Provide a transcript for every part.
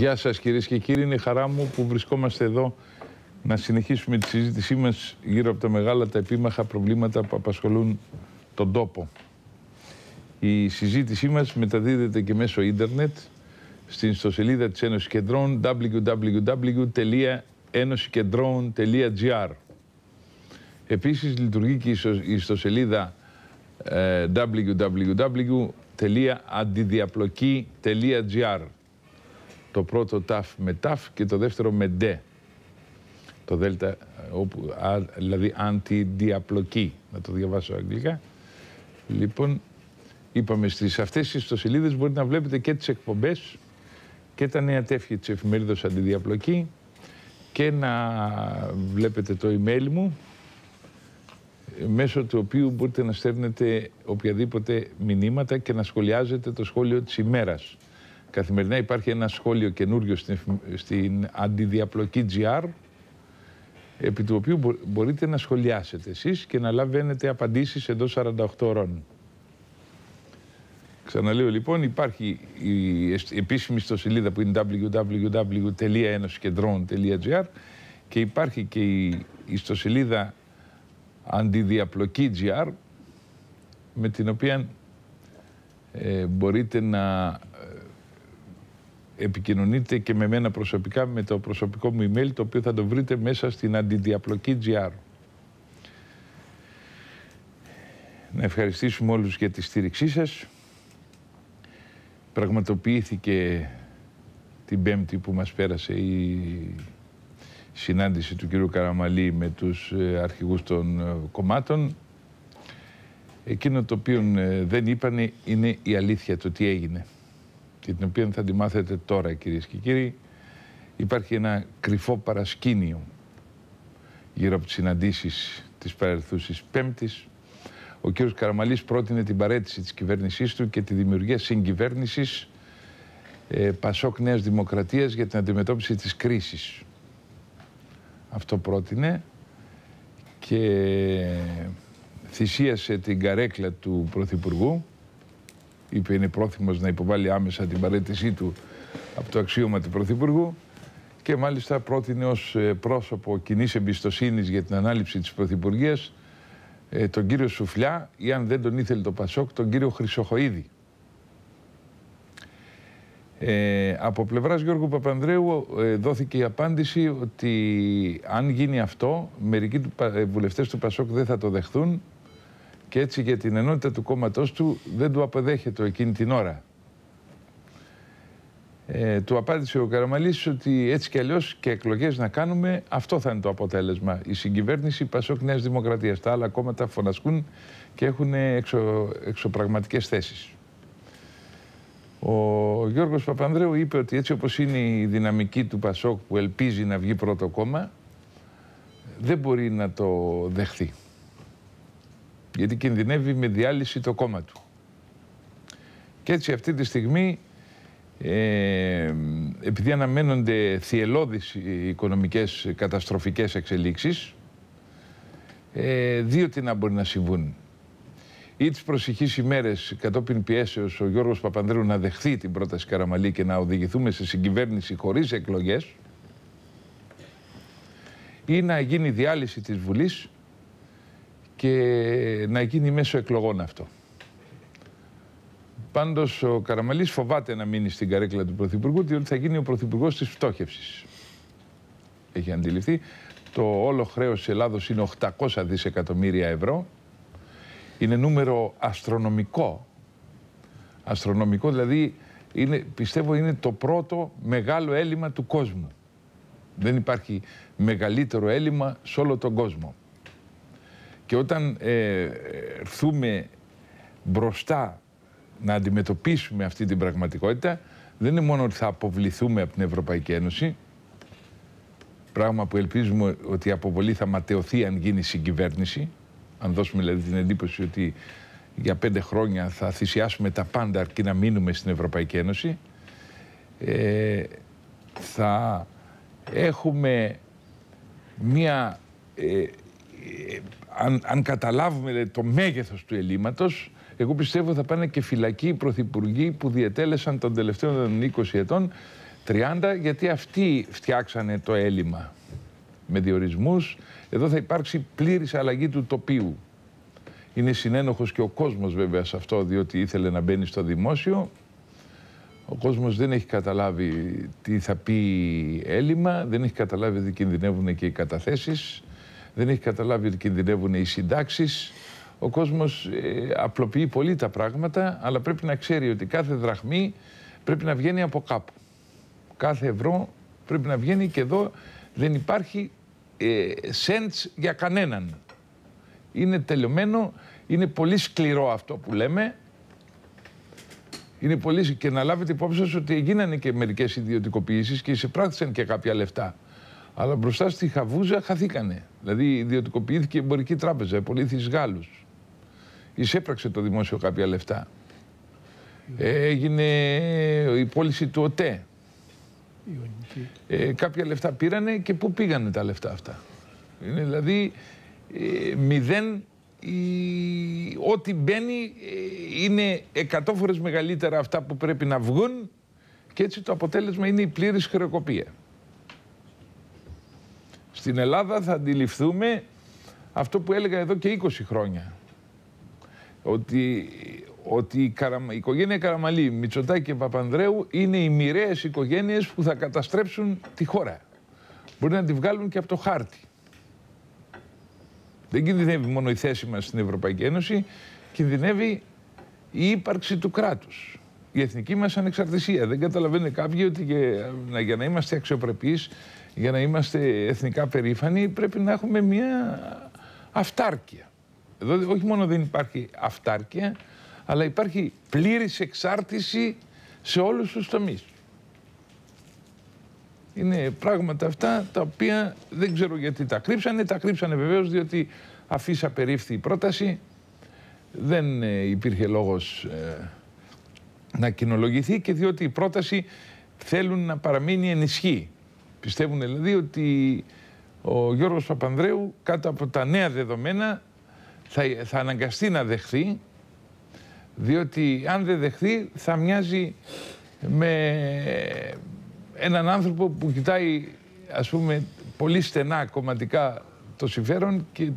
Γεια σας κυρίες και κύριοι, είναι χαρά μου που βρισκόμαστε εδώ να συνεχίσουμε τη συζήτησή μας γύρω από τα μεγάλα, τα επίμαχα προβλήματα που απασχολούν τον τόπο. Η συζήτησή μας μεταδίδεται και μέσω ίντερνετ στην ιστοσελίδα της Ένωσης Κεντρών www.enosikendron.gr. Επίσης λειτουργεί και η ιστοσελίδα www.antidiaploki.gr. Το πρώτο ταφ με ταφ και το δεύτερο με ντε. Το δέλτα, δηλαδή αντιδιαπλοκή, να το διαβάσω αγγλικά. Λοιπόν, είπαμε στις αυτές τις ιστοσελίδες μπορείτε να βλέπετε και τις εκπομπές και τα νέα τεύχη της εφημερίδας Αντιδιαπλοκή και να βλέπετε το email μου, μέσω του οποίου μπορείτε να στέλνετε οποιαδήποτε μηνύματα και να σχολιάζετε το σχόλιο της ημέρας. Καθημερινά υπάρχει ένα σχόλιο καινούριο στην Αντιδιαπλοκή GR, επί του οποίου μπορείτε να σχολιάσετε εσείς και να λαβαίνετε απαντήσεις εντός 48 ώρων. Ξαναλέω λοιπόν, υπάρχει η επίσημη ιστοσελίδα που είναι www.enosikendron.gr και υπάρχει και η ιστοσελίδα Αντιδιαπλοκή GR, με την οποία μπορείτε να επικοινωνείτε και με μένα προσωπικά με το προσωπικό μου email, το οποίο θα το βρείτε μέσα στην Αντιδιαπλοκή GR. Να ευχαριστήσουμε όλους για τη στήριξή σας. Πραγματοποιήθηκε την Πέμπτη που μας πέρασε η συνάντηση του κ. Καραμαλή με τους αρχηγούς των κομμάτων. Εκείνο το οποίο δεν είπανε είναι η αλήθεια, το τι έγινε, και την οποία θα τη μάθετε τώρα, κυρίες και κύριοι. Υπάρχει ένα κρυφό παρασκήνιο γύρω από τις συναντήσεις της παρελθούσης Πέμπτης. Ο κ. Καραμαλής πρότεινε την παραίτηση της κυβέρνησής του και τη δημιουργία συγκυβέρνησης Πασόκ Νέας Δημοκρατίας για την αντιμετώπιση της κρίσης. Αυτό πρότεινε και θυσίασε την καρέκλα του Πρωθυπουργού. Είπε είναι πρόθυμος να υποβάλει άμεσα την παραίτησή του από το αξίωμα του Πρωθυπουργού και μάλιστα πρότεινε ως πρόσωπο κοινής εμπιστοσύνης για την ανάληψη της Πρωθυπουργίας τον κύριο Σουφλιά, ή αν δεν τον ήθελε το Πασόκ, τον κύριο Χρυσοχοΐδη. Από πλευράς Γιώργου Παπανδρέου δόθηκε η απάντηση ότι αν γίνει αυτό, μερικοί βουλευτές του Πασόκ δεν θα το δεχθούν και έτσι για την ενότητα του κόμματός του δεν του αποδέχεται εκείνη την ώρα. Του απάντησε ο Καραμαλής ότι έτσι κι αλλιώς και εκλογές να κάνουμε, αυτό θα είναι το αποτέλεσμα. Η συγκυβέρνηση Πασόκ Νέας Δημοκρατίας. Τα άλλα κόμματα φωνασκούν και έχουν εξωπραγματικές θέσεις. Ο Γιώργος Παπανδρέου είπε ότι έτσι όπως είναι η δυναμική του Πασόκ που ελπίζει να βγει πρώτο κόμμα, δεν μπορεί να το δεχθεί. Γιατί κινδυνεύει με διάλυση το κόμμα του. Και έτσι αυτή τη στιγμή, επειδή αναμένονται θυελλώδεις οικονομικές καταστροφικές εξελίξεις, δύο τι να μπορεί να συμβούν. Ή τις προσεχείς ημέρες κατόπιν πιέσεως ο Γιώργος Παπανδρέου να δεχθεί την πρόταση Καραμαλή και να οδηγηθούμε σε συγκυβέρνηση χωρίς εκλογές, ή να γίνει διάλυση της Βουλής και να γίνει μέσω εκλογών αυτό. Πάντως ο Καραμαλής φοβάται να μείνει στην καρέκλα του Πρωθυπουργού, διότι θα γίνει ο Πρωθυπουργός της φτώχευσης. Έχει αντιληφθεί. Το όλο χρέος της Ελλάδος είναι 800 δισεκατομμύρια ευρώ. Είναι νούμερο αστρονομικό. Αστρονομικό, δηλαδή πιστεύω είναι το πρώτο μεγάλο έλλειμμα του κόσμου. Δεν υπάρχει μεγαλύτερο έλλειμμα σε όλο τον κόσμο. Και όταν έρθουμε μπροστά να αντιμετωπίσουμε αυτή την πραγματικότητα, δεν είναι μόνο ότι θα αποβληθούμε από την Ευρωπαϊκή Ένωση, πράγμα που ελπίζουμε ότι η αποβολή θα ματαιωθεί αν γίνει συγκυβέρνηση, αν δώσουμε δηλαδή την εντύπωση ότι για 5 χρόνια θα θυσιάσουμε τα πάντα αρκεί να μείνουμε στην Ευρωπαϊκή Ένωση, θα έχουμε μία, αν καταλάβουμε το μέγεθος του ελλείμματος, εγώ πιστεύω θα πάνε και φυλακοί οι πρωθυπουργοί που διετέλεσαν των τελευταίων 20 ετών 30 γιατί αυτοί φτιάξανε το έλλειμμα με διορισμούς. Εδώ θα υπάρξει πλήρης αλλαγή του τοπίου. Είναι συνένοχος και ο κόσμος βέβαια σε αυτό, διότι ήθελε να μπαίνει στο δημόσιο. Ο κόσμος δεν έχει καταλάβει τι θα πει έλλειμμα, δεν έχει καταλάβει ότι κινδυνεύουν και οι καταθέσεις, δεν έχει καταλάβει ότι κινδυνεύουν οι συντάξεις. Ο κόσμος απλοποιεί πολύ τα πράγματα, αλλά πρέπει να ξέρει ότι κάθε δραχμή πρέπει να βγαίνει από κάπου. Κάθε ευρώ πρέπει να βγαίνει και εδώ δεν υπάρχει cents για κανέναν. Είναι τελειωμένο, είναι πολύ σκληρό αυτό που λέμε. Είναι πολύ... Και να λάβετε υπόψη σας ότι γίνανε και μερικές ιδιωτικοποιήσεις και εισεπράχθησαν και κάποια λεφτά. Αλλά μπροστά στη χαβούζα χαθήκανε. Δηλαδή ιδιωτικοποιήθηκε η Εμπορική Τράπεζα, επολύθη εις Γάλλους. Εισέπραξε το δημόσιο κάποια λεφτά. Έγινε η πώληση του ΟΤΕ. Κάποια λεφτά πήρανε και πού πήγανε τα λεφτά αυτά. Είναι δηλαδή μηδέν. Ό,τι μπαίνει είναι 100 φορές μεγαλύτερα αυτά που πρέπει να βγουν και έτσι το αποτέλεσμα είναι η πλήρης χρεοκοπία. Στην Ελλάδα θα αντιληφθούμε αυτό που έλεγα εδώ και 20 χρόνια. Ότι η οικογένεια Καραμαλή, Μητσοτάκη και Παπανδρέου είναι οι μοιραίες οικογένειες που θα καταστρέψουν τη χώρα. Μπορεί να τη βγάλουν και από το χάρτη. Δεν κινδυνεύει μόνο η θέση μας στην Ευρωπαϊκή Ένωση, κινδυνεύει η ύπαρξη του κράτους. Η εθνική μας ανεξαρτησία. Δεν καταλαβαίνουν κάποιοι ότι για να είμαστε αξιοπρεπείς, για να είμαστε εθνικά περήφανοι, πρέπει να έχουμε μια αυτάρκεια. Εδώ όχι μόνο δεν υπάρχει αυτάρκεια, αλλά υπάρχει πλήρης εξάρτηση σε όλους τους τομείς. Είναι πράγματα αυτά τα οποία δεν ξέρω γιατί τα κρύψανε. Τα κρύψανε βεβαίως διότι αφήσα περίφθη η πρόταση. Δεν υπήρχε λόγος να κοινολογηθεί και διότι η πρόταση θέλουν να παραμείνει εν ισχύ. Πιστεύουν δηλαδή ότι ο Γιώργος Παπανδρέου κάτω από τα νέα δεδομένα θα αναγκαστεί να δεχθεί, διότι αν δεν δεχθεί θα μοιάζει με έναν άνθρωπο που κοιτάει, ας πούμε, πολύ στενά κομματικά το συμφέρον και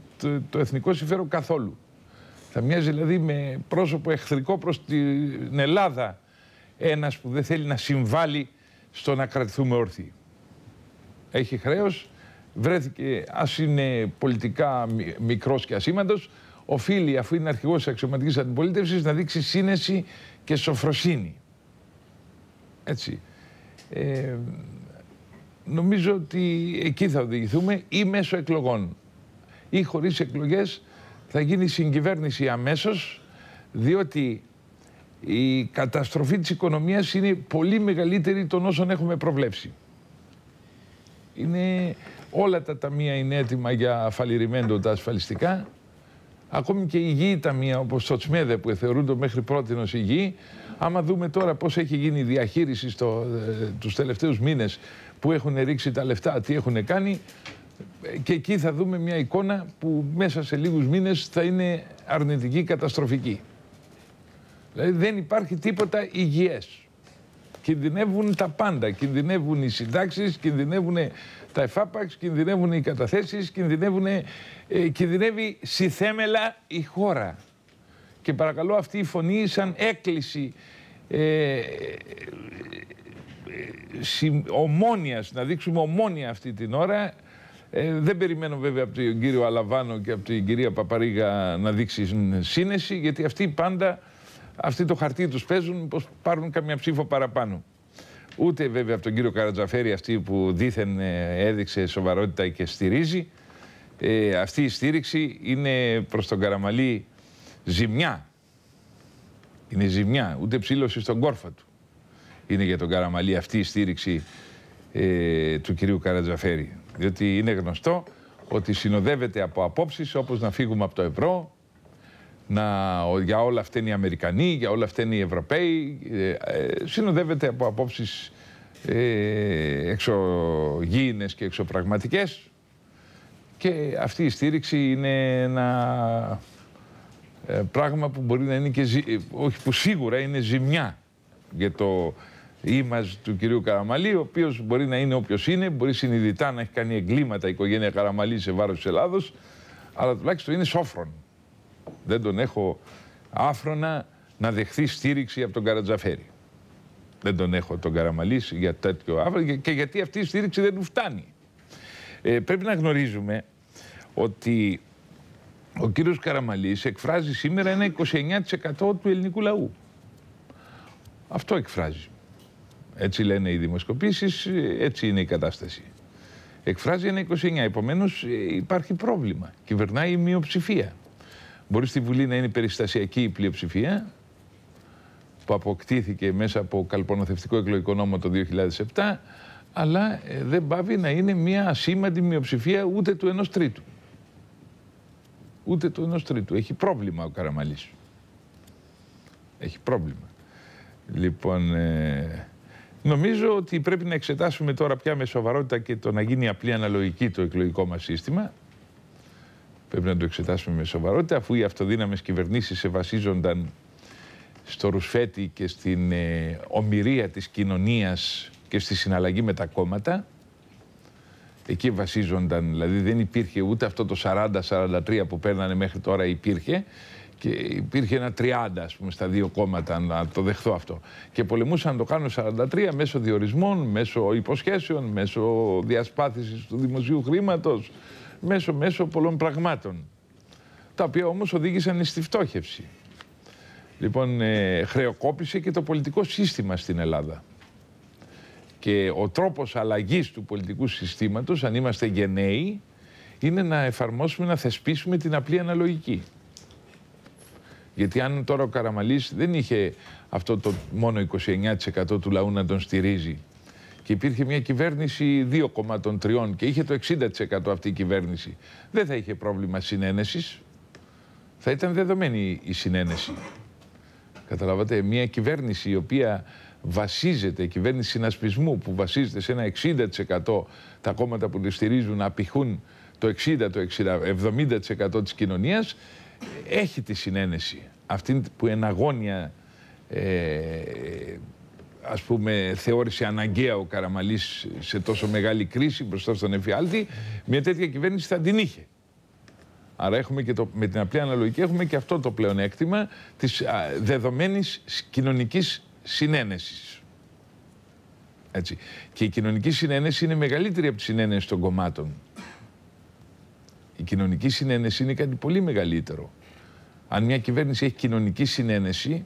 το εθνικό συμφέρον καθόλου. Θα μοιάζει δηλαδή με πρόσωπο εχθρικό προς την Ελλάδα ένας που δεν θέλει να συμβάλλει στο να κρατηθούμε όρθιοι. Έχει χρέος, βρέθηκε, ας είναι πολιτικά μικρός και ασήμαντος, οφείλει, αφού είναι αρχηγός της αξιωματικής αντιπολίτευσης, να δείξει σύνεση και σοφροσύνη. Έτσι. Νομίζω ότι εκεί θα οδηγηθούμε ή μέσω εκλογών ή χωρίς εκλογές θα γίνει συγκυβέρνηση αμέσως, διότι η καταστροφή της οικονομίας είναι πολύ μεγαλύτερη των όσων έχουμε προβλέψει. Όλα τα ταμεία είναι έτοιμα για αφαλιριμέντο τα ασφαλιστικά. Ακόμη και οι υγιή ταμεία όπως το Τσμέδε που θεωρούνται μέχρι πρότινος υγιή. Άμα δούμε τώρα πώς έχει γίνει η διαχείριση τους τελευταίους μήνες που έχουν ρίξει τα λεφτά, τι έχουν κάνει, και εκεί θα δούμε μια εικόνα που μέσα σε λίγους μήνες θα είναι αρνητική, καταστροφική. Δηλαδή δεν υπάρχει τίποτα υγιές. Κινδυνεύουν τα πάντα. Κινδυνεύουν οι συντάξεις, κινδυνεύουν τα εφάπαξ, κινδυνεύουν οι καταθέσεις, κινδυνεύει συθέμελα η χώρα. Και παρακαλώ αυτή η φωνή σαν έκκληση ομόνοιας, να δείξουμε ομόνοια αυτή την ώρα. Δεν περιμένω βέβαια από τον κύριο Αλαβάνο και από την κυρία Παπαρίγα να δείξει σύνεση, γιατί αυτοί το χαρτί τους παίζουν πως πάρουν καμιά ψήφο παραπάνω. Ούτε βέβαια από τον κύριο Καρατζαφέρη, αυτή που δήθεν έδειξε σοβαρότητα και στηρίζει. Αυτή η στήριξη είναι προς τον Καραμαλή ζημιά. Είναι ζημιά, ούτε ψήλωση στον κόρφα του. Είναι για τον Καραμαλή αυτή η στήριξη του κυρίου Καρατζαφέρη. Διότι είναι γνωστό ότι συνοδεύεται από απόψεις όπως να φύγουμε από το ευρώ, για όλα αυτά είναι οι Αμερικανοί, για όλα αυτά είναι οι Ευρωπαίοι. Συνοδεύεται από απόψεις εξωγήινες και εξωπραγματικές. Και αυτή η στήριξη είναι ένα πράγμα που μπορεί να είναι και όχι που σίγουρα είναι ζημιά ήμας του κυρίου Καραμαλή, ο οποίος μπορεί να είναι όποιος είναι, μπορεί συνειδητά να έχει κάνει εγκλήματα η οικογένεια Καραμαλή σε βάρος της Ελλάδος, αλλά τουλάχιστον είναι σόφρον. Δεν τον έχω άφρονα να δεχθεί στήριξη από τον Καρατζαφέρη. Δεν τον έχω τον Καραμαλή για τέτοιο άφρονα και γιατί αυτή η στήριξη δεν του φτάνει. Πρέπει να γνωρίζουμε ότι ο κύριος Καραμαλής εκφράζει σήμερα ένα 29% του ελληνικού λαού. Αυτό εκφράζει. Έτσι λένε οι δημοσκοπήσεις, έτσι είναι η κατάσταση. Εκφράζει ένα 29%. Επομένως υπάρχει πρόβλημα. Κυβερνάει η μειοψηφία. Μπορεί στη Βουλή να είναι περιστασιακή η πλειοψηφία, που αποκτήθηκε μέσα από καλπονοθευτικό εκλογικό νόμο το 2007, αλλά δεν πάβει να είναι μια ασήμαντη μειοψηφία ούτε του 1/3. Ούτε του 1/3. Έχει πρόβλημα ο Καραμαλής. Έχει πρόβλημα. Λοιπόν, νομίζω ότι πρέπει να εξετάσουμε τώρα πια με σοβαρότητα και το να γίνει απλή αναλογική το εκλογικό μας σύστημα. Πρέπει να το εξετάσουμε με σοβαρότητα, αφού οι αυτοδύναμες κυβερνήσεις βασίζονταν στο ρουσφέτη και στην ομηρία της κοινωνίας και στη συναλλαγή με τα κόμματα. Εκεί βασίζονταν, δηλαδή δεν υπήρχε ούτε αυτό το 40-43 που παίρνανε μέχρι τώρα υπήρχε, και υπήρχε ένα 30 ας πούμε στα δύο κόμματα, να το δεχθώ αυτό. Και πολεμούσαν να το κάνουν 43 μέσω διορισμών, μέσω υποσχέσεων, μέσω διασπάθησης του δημοσίου χρήματος, μέσω πολλών πραγμάτων, τα οποία όμως οδήγησαν στη φτώχευση. Λοιπόν, χρεοκόπησε και το πολιτικό σύστημα στην Ελλάδα. Και ο τρόπος αλλαγής του πολιτικού συστήματος, αν είμαστε γενναίοι, είναι να εφαρμόσουμε, να θεσπίσουμε την απλή αναλογική. Γιατί αν τώρα ο Καραμαλής δεν είχε αυτό το μόνο 29% του λαού να τον στηρίζει και υπήρχε μια κυβέρνηση 2 κομμάτων 3 και είχε το 60% αυτή η κυβέρνηση, δεν θα είχε πρόβλημα συνένεσης. Θα ήταν δεδομένη η συνένεση. Καταλάβατε, μια κυβέρνηση η οποία βασίζεται, κυβέρνηση συνασπισμού που βασίζεται σε ένα 60% τα κόμματα που τη στηρίζουν να απηχούν το 70% της κοινωνίας, έχει τη συνένεση. Αυτή που εν αγώνια ας πούμε θεώρησε αναγκαία ο Καραμαλής σε τόσο μεγάλη κρίση μπροστά στον εφιάλτη, μια τέτοια κυβέρνηση θα την είχε. Άρα έχουμε και με την απλή αναλογική έχουμε και αυτό το πλεονέκτημα της δεδομένης κοινωνικής συνένεσης. Έτσι. Και η κοινωνική συνένεση είναι μεγαλύτερη από τη συνένεση των κομμάτων. Η κοινωνική συνένεση είναι κάτι πολύ μεγαλύτερο. Αν μια κυβέρνηση έχει κοινωνική συνένεση,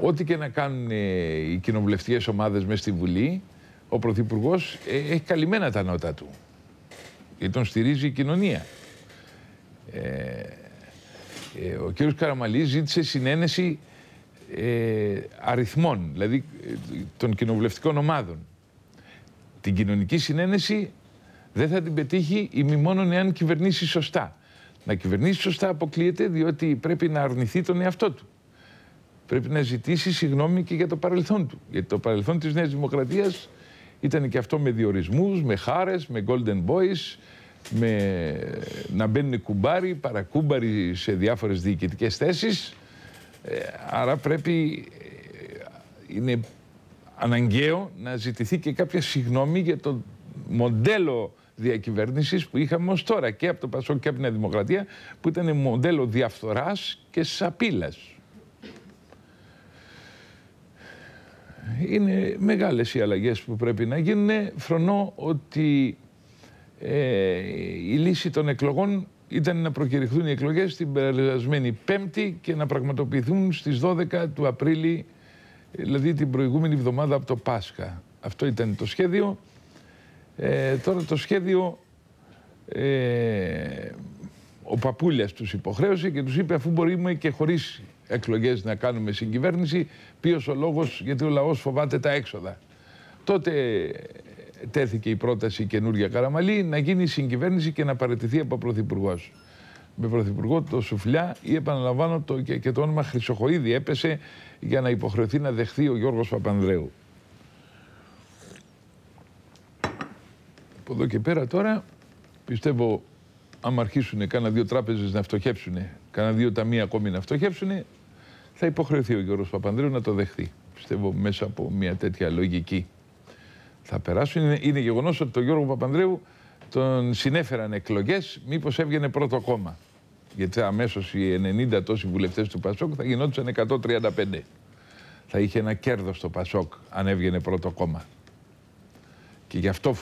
ό,τι και να κάνουν οι κοινοβουλευτικές ομάδες μέσα στη Βουλή, ο Πρωθυπουργός έχει καλυμμένα τα νότα του. Γιατί τον στηρίζει η κοινωνία. Ο κύριος Καραμαλής ζήτησε συνένεση αριθμών, δηλαδή των κοινοβουλευτικών ομάδων. Την κοινωνική συνένεση δεν θα την πετύχει ημιμόνον εάν κυβερνήσει σωστά. Να κυβερνήσει σωστά αποκλείεται διότι πρέπει να αρνηθεί τον εαυτό του. Πρέπει να ζητήσει συγγνώμη και για το παρελθόν του. Γιατί το παρελθόν της Νέας Δημοκρατίας ήταν και αυτό με διορισμούς, με χάρες, με golden boys, με να μπαίνουν κουμπάρι, παρακούμπαρι σε διάφορες διοικητικές θέσεις. Άρα πρέπει, είναι αναγκαίο να ζητηθεί και κάποια συγγνώμη για το μοντέλο διακυβέρνησης που είχαμε ως τώρα και από το ΠΑΣΟΚ και από την Νέα Δημοκρατία, που ήταν μοντέλο διαφθοράς και σαπίλας. Είναι μεγάλες οι αλλαγές που πρέπει να γίνουν. Φρονώ ότι η λύση των εκλογών ήταν να προκηρυχθούν οι εκλογές την περασμένη Πέμπτη και να πραγματοποιηθούν στις 12 του Απρίλη, δηλαδή την προηγούμενη εβδομάδα από το Πάσχα. Αυτό ήταν το σχέδιο. Τώρα το σχέδιο ο Παπούλιας τους υποχρέωσε και τους είπε, αφού μπορούμε και χωρίς εκλογές να κάνουμε συγκυβέρνηση, ποιος ο λόγος, γιατί ο λαός φοβάται τα έξοδα. Τότε τέθηκε η πρόταση καινούργια Καραμαλή να γίνει συγκυβέρνηση και να παραιτηθεί από πρωθυπουργός. Με πρωθυπουργό το Σουφλιά ή επαναλαμβάνω και το όνομα Χρυσοχοΐδη έπεσε για να υποχρεωθεί να δεχθεί ο Γιώργος Παπανδρέου. Από εδώ και πέρα τώρα πιστεύω άμα αρχίσουν κάνα 2 τράπεζες να φτωχεύσουν, κάνα 2 ταμεία ακόμη να φτωχεύσουν, θα υποχρεωθεί ο Γιώργος Παπανδρέου να το δεχθεί. πιστεύω μέσα από μια τέτοια λογική θα περάσουν. Είναι γεγονός ότι τον Γιώργο Παπανδρέου τον συνέφεραν εκλογές, μήπως έβγαινε πρώτο κόμμα. Γιατί αμέσως οι 90 τόσοι βουλευτές του ΠΑΣΟΚ θα γινόντουσαν 135. Θα είχε ένα κέρδος το ΠΑΣΟΚ αν έβγαινε πρώτο κόμμα. Και γι' αυτό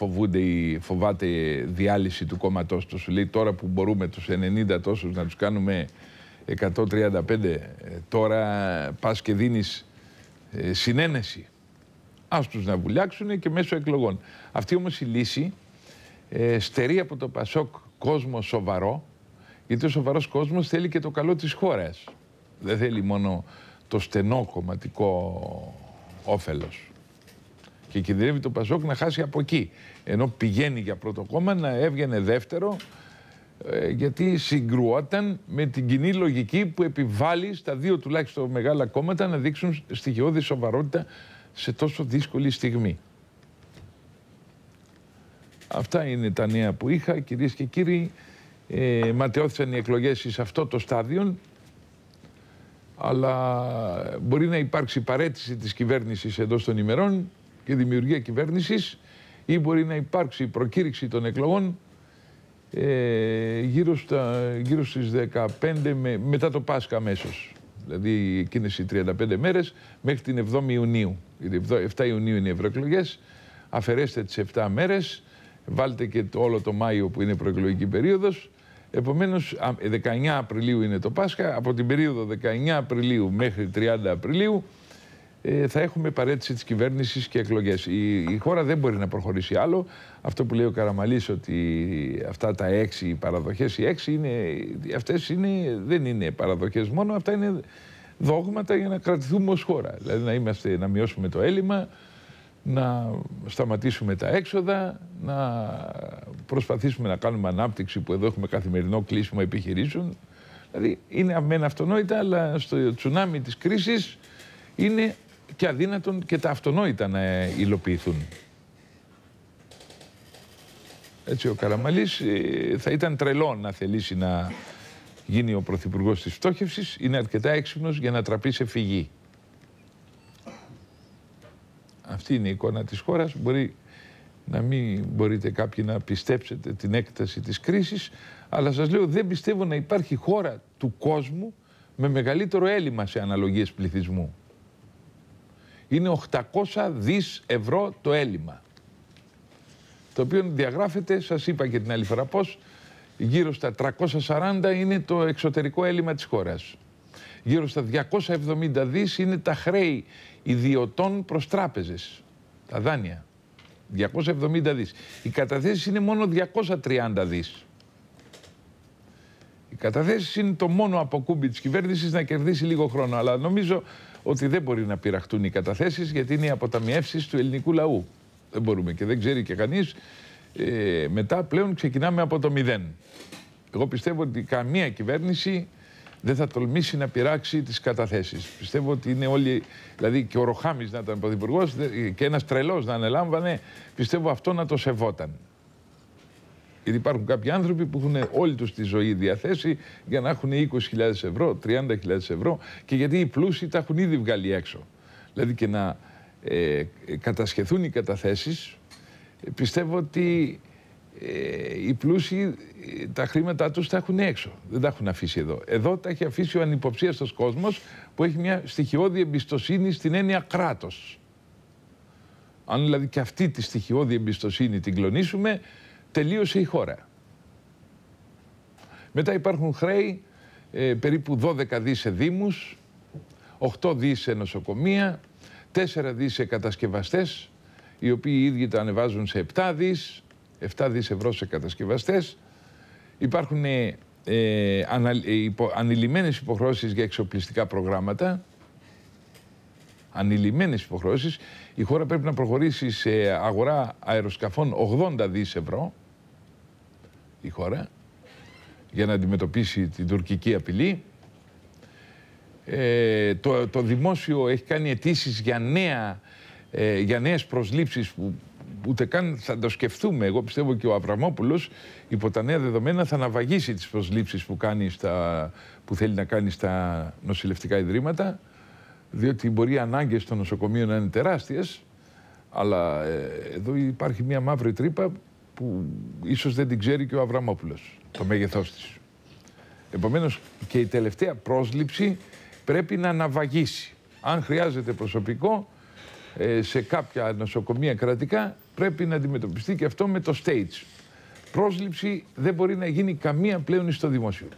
φοβάται διάλυση του κόμματός του. Σου λέει τώρα που μπορούμε τους 90 τόσους να τους κάνουμε 135, τώρα πας και δίνεις συνένεση. Ας τους να βουλιάξουν και μέσω εκλογών. Αυτή όμως η λύση στερεί από το ΠΑΣΟΚ κόσμο σοβαρό, γιατί ο σοβαρός κόσμος θέλει και το καλό της χώρας. Δεν θέλει μόνο το στενό κομματικό όφελος. Και κινδυνεύει το ΠΑΣΟΚ να χάσει από εκεί. Ενώ πηγαίνει για πρώτο κόμμα να έβγαινε δεύτερο, γιατί συγκρουόταν με την κοινή λογική που επιβάλλει στα δύο τουλάχιστον μεγάλα κόμματα να δείξουν στοιχειώδη σοβαρότητα σε τόσο δύσκολη στιγμή. Αυτά είναι τα νέα που είχα, κυρίες και κύριοι. Ματαιώθησαν οι εκλογές σε αυτό το στάδιο, αλλά μπορεί να υπάρξει παραίτηση της κυβέρνησης εντός των ημερών και δημιουργία κυβέρνησης, ή μπορεί να υπάρξει προκήρυξη των εκλογών γύρω στις 15 μετά το Πάσχα αμέσως. Δηλαδή εκείνες οι 35 μέρες μέχρι την 7η Ιουνίου. Γιατί 7 Ιουνίου είναι οι ευρωεκλογές. Αφαιρέστε τις 7 μέρες, βάλτε και όλο το Μάιο που είναι προεκλογική περίοδος. Επομένως, 19 Απριλίου είναι το Πάσχα. Από την περίοδο 19 Απριλίου μέχρι 30 Απριλίου θα έχουμε παραίτηση της κυβέρνησης και εκλογές. Η χώρα δεν μπορεί να προχωρήσει άλλο. Αυτό που λέει ο Καραμαλής, ότι αυτά τα 6 παραδοχές, οι 6 αυτές δεν είναι παραδοχές μόνο, αυτά είναι δόγματα για να κρατηθούμε ως χώρα. Δηλαδή να μειώσουμε το έλλειμμα, να σταματήσουμε τα έξοδα, να προσπαθήσουμε να κάνουμε ανάπτυξη που εδώ έχουμε καθημερινό κλείσιμο επιχειρήσεων. Δηλαδή είναι αμένα αυτονόητα, αλλά στο τσουνάμι της κρίσης είναι και αδύνατον και τα αυτονόητα να υλοποιηθούν. Έτσι ο Καραμαλής θα ήταν τρελό να θελήσει να γίνει ο πρωθυπουργός της φτώχευσης. Είναι αρκετά έξυπνος για να τραπεί σε φυγή. Αυτή είναι η εικόνα της χώρας. Μπορεί να μην μπορείτε κάποιοι να πιστέψετε την έκταση της κρίσης, αλλά σας λέω δεν πιστεύω να υπάρχει χώρα του κόσμου με μεγαλύτερο έλλειμμα σε αναλογίες πληθυσμού. Είναι 800 δις ευρώ το έλλειμμα, το οποίο διαγράφεται, σας είπα και την άλλη φορά πώς, γύρω στα 340 είναι το εξωτερικό έλλειμμα της χώρας. Γύρω στα 270 δις είναι τα χρέη ιδιωτών προς τράπεζες, τα δάνεια. 270 δις. Οι καταθέσεις είναι μόνο 230 δις. Οι καταθέσεις είναι το μόνο αποκούμπι της κυβέρνησης να κερδίσει λίγο χρόνο. Αλλά νομίζω ότι δεν μπορεί να πειραχτούν οι καταθέσεις, γιατί είναι οι αποταμιεύσεις του ελληνικού λαού. Δεν μπορούμε και δεν ξέρει και κανείς. Μετά πλέον ξεκινάμε από το μηδέν. Εγώ πιστεύω ότι καμία κυβέρνηση δεν θα τολμήσει να πειράξει τις καταθέσεις. Πιστεύω ότι είναι όλοι, δηλαδή και ο Ροχάμης να ήταν πρωθυπουργός και ένας τρελός να ανελάμβανε, πιστεύω αυτό να το σεβόταν. Γιατί υπάρχουν κάποιοι άνθρωποι που έχουν όλη τους τη ζωή διαθέσει για να έχουν 20.000 ευρώ, 30.000 ευρώ, και γιατί οι πλούσιοι τα έχουν ήδη βγάλει έξω. Δηλαδή και να κατασχεθούν οι καταθέσεις, πιστεύω ότι οι πλούσιοι τα χρήματά τους τα έχουν έξω. Δεν τα έχουν αφήσει εδώ. Εδώ τα έχει αφήσει ο ανυποψίαστος κόσμος που έχει μια στοιχειώδη εμπιστοσύνη στην έννοια κράτος. Αν δηλαδή και αυτή τη στοιχειώδη εμπιστοσύνη την κλονίσουμε, τελείωσε η χώρα. Μετά υπάρχουν χρέη περίπου 12 δις σε δήμους, 8 δις σε νοσοκομεία, 4 δις σε κατασκευαστές, οι οποίοι οι ίδιοι τα ανεβάζουν σε 7 δις, 7 δις ευρώ σε κατασκευαστές. Υπάρχουν ανηλυμένες υποχρεώσεις για εξοπλιστικά προγράμματα. Ανηλυμένες υποχρεώσεις. Η χώρα πρέπει να προχωρήσει σε αγορά αεροσκαφών 80 δις ευρώ. Η χώρα, για να αντιμετωπίσει την τουρκική απειλή. Το δημόσιο έχει κάνει αιτήσεις για νέες προσλήψεις που ούτε καν θα το σκεφτούμε. Εγώ πιστεύω και ο Αβραμόπουλος υπό τα νέα δεδομένα θα αναβαγίσει τις προσλήψεις που θέλει να κάνει στα νοσηλευτικά ιδρύματα. διότι μπορεί οι ανάγκες των νοσοκομείων να είναι τεράστιες, αλλά εδώ υπάρχει μια μαύρη τρύπα που ίσως δεν την ξέρει και ο Αβραμόπουλος, το μέγεθός της. Επομένως και η τελευταία πρόσληψη πρέπει να αναβαγίσει. Αν χρειάζεται προσωπικό σε κάποια νοσοκομεία κρατικά, πρέπει να αντιμετωπιστεί και αυτό με το stage. Πρόσληψη δεν μπορεί να γίνει καμία πλέον στο δημόσιο.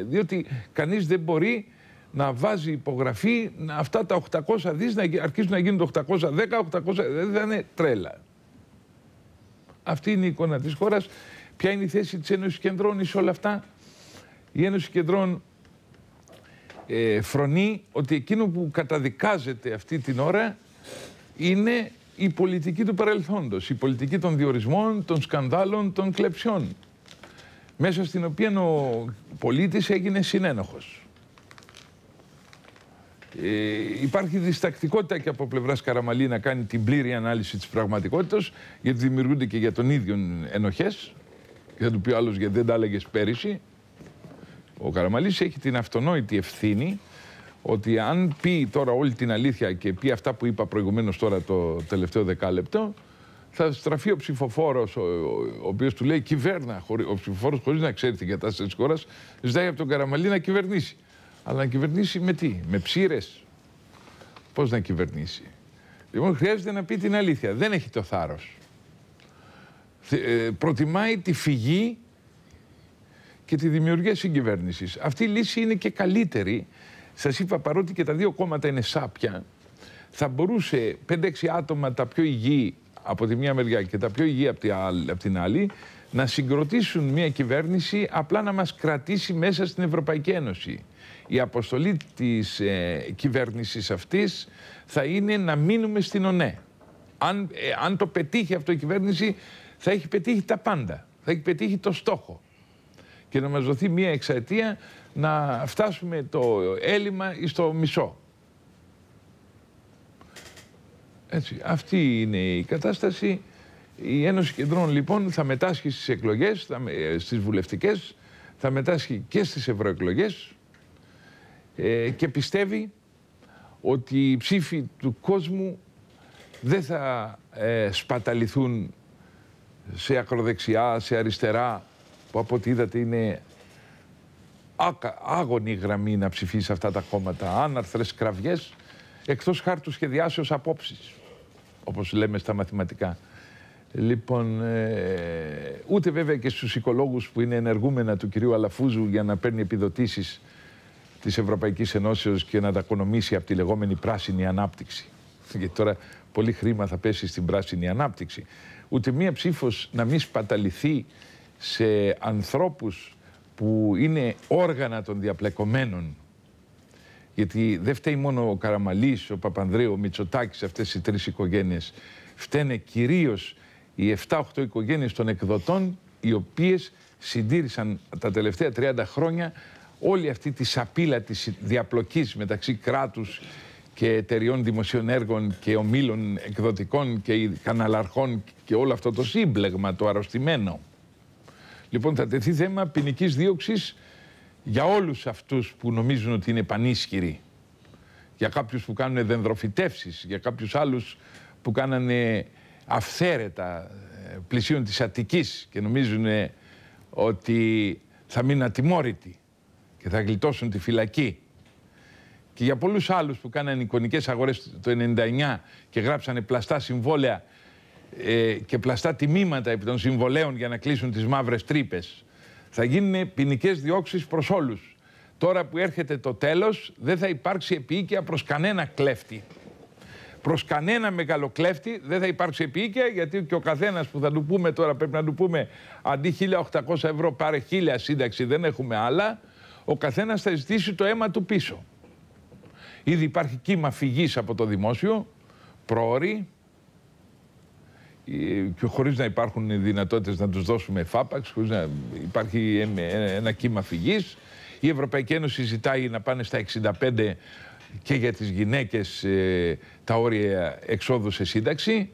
Διότι κανείς δεν μπορεί να βάζει υπογραφή αυτά τα 800 δις να αρχίσουν να γίνουν το 810, 800, δεν θα είναι τρέλα. Αυτή είναι η εικόνα της χώρας. Ποια είναι η θέση της Ένωσης Κεντρών σε όλα αυτά? Η Ένωση Κεντρών φρονεί ότι εκείνο που καταδικάζεται αυτή την ώρα είναι η πολιτική του παρελθόντος, η πολιτική των διορισμών, των σκανδάλων, των κλεψιών, μέσα στην οποία ο πολίτης έγινε συνένοχος. Υπάρχει διστακτικότητα και από πλευράς Καραμαλή να κάνει την πλήρη ανάλυση της πραγματικότητας, γιατί δημιουργούνται και για τον ίδιο ενοχές, και θα του πει ο άλλος γιατί δεν τα έλεγες πέρυσι. Ο Καραμαλής έχει την αυτονόητη ευθύνη ότι αν πει τώρα όλη την αλήθεια και πει αυτά που είπα προηγουμένως τώρα το τελευταίο δεκάλεπτο, θα στραφεί ο ψηφοφόρος, ο οποίος του λέει κυβέρνα. Ο ψηφοφόρος, χωρίς να ξέρει την κατάσταση της χώρας, ζητάει από τον Καραμαλή να κυβερνήσει. Αλλά να κυβερνήσει με τι? Με ψήρες? Πώς να κυβερνήσει? Λοιπόν, χρειάζεται να πει την αλήθεια. Δεν έχει το θάρρος. Προτιμάει τη φυγή και τη δημιουργία συγκυβέρνησης. Αυτή η λύση είναι και καλύτερη. Σας είπα, παρότι και τα δύο κόμματα είναι σάπια, θα μπορούσε 5-6 άτομα τα πιο υγιή από τη μία μεριά και τα πιο υγιή από την άλλη να συγκροτήσουν μια κυβέρνηση, απλά να μας κρατήσει μέσα στην Ευρωπαϊκή Ένωση. Η αποστολή της κυβέρνησης αυτής θα είναι να μείνουμε στην ΟΝΕ. Αν το πετύχει αυτό η κυβέρνηση, θα έχει πετύχει τα πάντα. Θα έχει πετύχει το στόχο. Και να μας δοθεί μια εξαετία να φτάσουμε το έλλειμμα στο μισό. Έτσι, αυτή είναι η κατάσταση. Η Ένωση Κεντρών λοιπόν θα μετάσχει στις εκλογές, στις βουλευτικές, θα μετάσχει και στις ευρωεκλογές και πιστεύει ότι οι ψήφοι του κόσμου δεν θα σπαταληθούν σε ακροδεξιά, σε αριστερά, που από ό,τι είδατε είναι άγωνη γραμμή να ψηφίσει αυτά τα κόμματα, άναρθρες κραυγές, εκτός χάρτου σχεδιάσεως απόψεις, όπως λέμε στα μαθηματικά. Λοιπόν, ούτε βέβαια και στους οικολόγους που είναι ενεργούμενα του κυρίου Αλαφούζου για να παίρνει επιδοτήσεις της Ευρωπαϊκής Ενώσεως και να τα οικονομήσει από τη λεγόμενη πράσινη ανάπτυξη. Γιατί τώρα πολύ χρήμα θα πέσει στην πράσινη ανάπτυξη. Ούτε μία ψήφος να μην σπαταληθεί σε ανθρώπους που είναι όργανα των διαπλεκομένων. Γιατί δεν φταίει μόνο ο Καραμαλής, ο Παπανδρέου, ο Μητσοτάκης, αυτές οι τρεις οικογένειες. Φταίνε κυρίως οι 7-8 οικογένειες των εκδοτών, οι οποίες συντήρησαν τα τελευταία 30 χρόνια όλη αυτή τη σαπίλα της διαπλοκής μεταξύ κράτους και εταιριών δημοσίων έργων και ομίλων εκδοτικών και καναλαρχών και όλο αυτό το σύμπλεγμα, το αρρωστημένο. Λοιπόν, θα τεθεί θέμα ποινικής δίωξης για όλους αυτούς που νομίζουν ότι είναι πανίσχυροι. Για κάποιους που κάνουν δενδροφυτεύσεις, για κάποιους άλλους που κάνανε αυθαίρετα πλησίων της Αττικής και νομίζουν ότι θα μείνουν ατιμόρυτοι και θα γλιτώσουν τη φυλακή. Και για πολλούς άλλους που κάνανε εικονικές αγορές το 1999 και γράψανε πλαστά συμβόλαια και πλαστά τιμήματα επί των συμβολέων για να κλείσουν τις μαύρες τρύπες. Θα γίνουν ποινικές διώξεις προς όλους. Τώρα που έρχεται το τέλος, δεν θα υπάρξει επίοικια προς κανένα κλέφτη. Προς κανένα μεγαλοκλέφτη δεν θα υπάρξει επίοικια, γιατί και ο καθένας που θα του πούμε τώρα, πρέπει να του πούμε αντί 1.800 ευρώ πάρε 1.000 σύνταξη, δεν έχουμε άλλα, ο καθένας θα ζητήσει το αίμα του πίσω. Ήδη υπάρχει κύμα φυγής από το δημόσιο, πρόωρη, και χωρίς να υπάρχουν δυνατότητες να τους δώσουμε φάπαξ, χωρίς να υπάρχει ένα κύμα φυγής. Η Ευρωπαϊκή Ένωση ζητάει να πάνε στα 65 και για τις γυναίκες τα όρια εξόδου σε σύνταξη.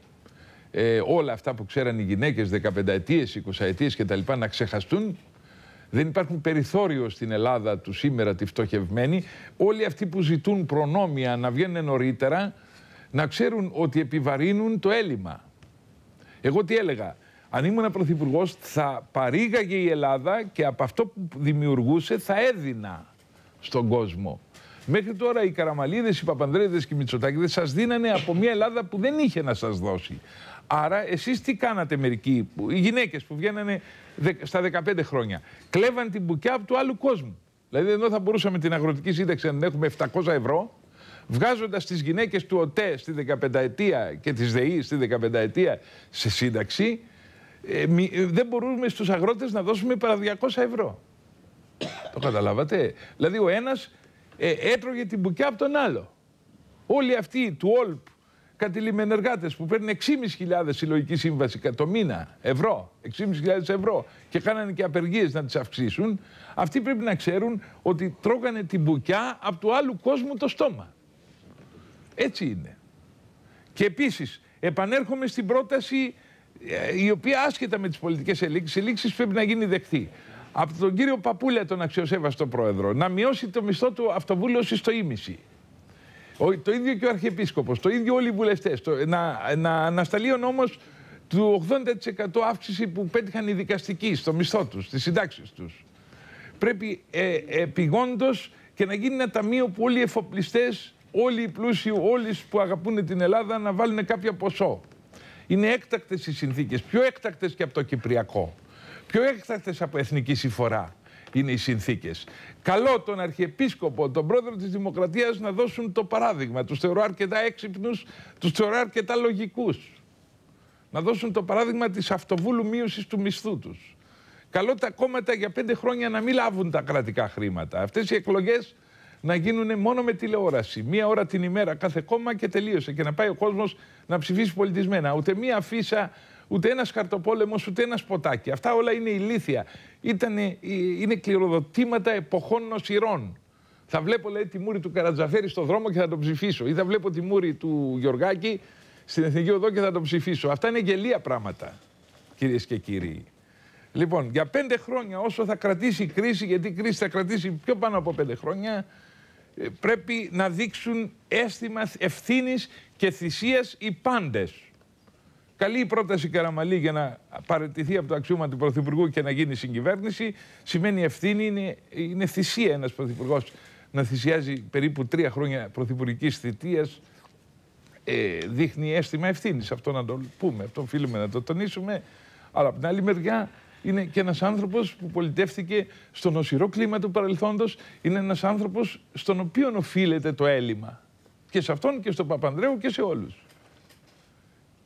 Όλα αυτά που ξέραν οι γυναίκες 15 ετίες, 20 ετίες κτλ. Να ξεχαστούν. Δεν υπάρχουν περιθώριο στην Ελλάδα του σήμερα τη φτωχευμένη. Όλοι αυτοί που ζητούν προνόμια να βγαίνουν νωρίτερα, να ξέρουν ότι επιβαρύνουν το έλλειμμα. Εγώ τι έλεγα, αν ήμουν πρωθυπουργός θα παρήγαγε η Ελλάδα και από αυτό που δημιουργούσε θα έδινα στον κόσμο. Μέχρι τώρα οι Καραμαλίδες, οι Παπανδρέιδες και οι Μητσοτάκηδες σας δίνανε από μια Ελλάδα που δεν είχε να σας δώσει. Άρα εσείς τι κάνατε μερικοί, οι γυναίκες που βγαίνανε στα 15 χρόνια, κλέβαν την μπουκιά από του άλλου κόσμου. Δηλαδή εδώ θα μπορούσαμε την αγροτική σύνταξη να την έχουμε 700 ευρώ, βγάζοντας τις γυναίκες του ΟΤΕ στη 15ετία και της ΔΕΗ στη 15ετία σε σύνταξη, δεν μπορούμε στους αγρότες να δώσουμε παρά 200 ευρώ. Το καταλάβατε? Δηλαδή ο ένας έτρωγε την μπουκιά από τον άλλο. Όλοι αυτοί του ΟΛΠ, κατηλημενεργάτες που παίρνουν 6.500 συλλογική σύμβαση το μήνα ευρώ, 6.500 ευρώ και κάνανε και απεργίες να τις αυξήσουν, αυτοί πρέπει να ξέρουν ότι τρώγανε την μπουκιά από του άλλου κόσμου το στόμα. Έτσι είναι. Και επίσης επανέρχομαι στην πρόταση η οποία άσχετα με τις πολιτικές εξελίξεις πρέπει να γίνει δεκτή. Από τον κύριο Παπούλια, τον αξιοσέβαστο πρόεδρο, να μειώσει το μισθό του αυτοβούλωση στο ίμιση. Το ίδιο και ο Αρχιεπίσκοπος, το ίδιο όλοι οι βουλευτές. Να ανασταλεί ο νόμος του 80% αύξηση που πέτυχαν οι δικαστικοί στο μισθό τους, στις συντάξεις τους. Πρέπει επειγόντως και να γίνει ένα ταμείο που όλοι οι εφοπλιστές, όλοι οι πλούσιοι, όλοι που αγαπούν την Ελλάδα να βάλουν κάποιο ποσό. Είναι έκτακτες οι συνθήκες, πιο έκτακτες και από το Κυπριακό. Πιο έκτακτες από εθνική συμφορά είναι οι συνθήκες. Καλό τον Αρχιεπίσκοπο, τον πρόεδρο της Δημοκρατίας να δώσουν το παράδειγμα. Τους θεωρώ αρκετά έξυπνους, τους θεωρώ αρκετά λογικούς. Να δώσουν το παράδειγμα της αυτοβούλου μείωσης του μισθού τους. Καλό τα κόμματα για 5 χρόνια να μην λάβουν τα κρατικά χρήματα. Αυτές οι εκλογές να γίνουν μόνο με τηλεόραση. 1 ώρα την ημέρα κάθε κόμμα και τελείωσε. Και να πάει ο κόσμος να ψηφίσει πολιτισμένα. Ούτε μία αφίσα, ούτε ένας χαρτοπόλεμος, ούτε ένα σποτάκι. Αυτά όλα είναι ηλίθια. Είναι κληροδοτήματα εποχών νοσηρών. Θα βλέπω, λέει, τη μούρη του Καρατζαφέρη στον δρόμο και θα τον ψηφίσω. Ή θα βλέπω τη μούρη του Γιωργάκη στην Εθνική Οδό και θα τον ψηφίσω. Αυτά είναι γελία πράγματα, κυρίες και κύριοι. Λοιπόν, για 5 χρόνια, όσο θα κρατήσει η κρίση, γιατί η κρίση θα κρατήσει πιο πάνω από 5 χρόνια, πρέπει να δείξουν αίσθημα ευθύνης και θυσίας οι πάντες. Καλή η πρόταση Καραμαλή για να παραιτηθεί από το αξίωμα του Πρωθυπουργού και να γίνει συγκυβέρνηση. Σημαίνει ευθύνη, είναι θυσία ένας Πρωθυπουργός να θυσιάζει περίπου 3 χρόνια πρωθυπουργικής θητείας. Δείχνει αίσθημα ευθύνης, αυτό να το πούμε, αυτό οφείλουμε να το τονίσουμε. Αλλά από την άλλη μεριά είναι και ένας άνθρωπος που πολιτεύτηκε στο νοσηρό κλίμα του παρελθόντος. Είναι ένας άνθρωπος στον οποίο οφείλεται το έλλειμμα. Και σε αυτόν και στον Παπανδρέου και σε όλους.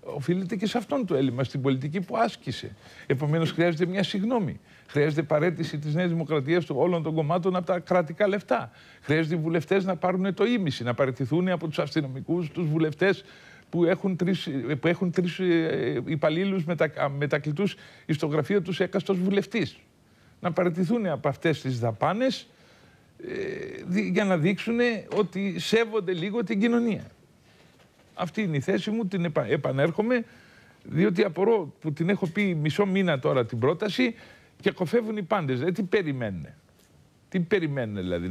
Οφείλεται και σε αυτόν το έλλειμμα, στην πολιτική που άσκησε. Επομένως χρειάζεται μια συγγνώμη. Χρειάζεται παραίτηση της Νέας Δημοκρατίας όλων των κομμάτων από τα κρατικά λεφτά. Χρειάζεται οι βουλευτές να πάρουν το ίμιση, να παραιτηθούν από τους αστυνομικούς, τους βουλευτές που έχουν 3 υπαλλήλους μετακλητούς στο γραφείο τους έκαστος βουλευτής. Να παραιτηθούν από αυτές τις δαπάνες για να δείξουν ότι σέβονται λίγο την κοινωνία. Αυτή είναι η θέση μου, την επανέρχομαι, διότι απορώ που την έχω πει μισό μήνα τώρα την πρόταση και κοφεύουν οι πάντες. Τι περιμένουν. Τι περιμένουν δηλαδή,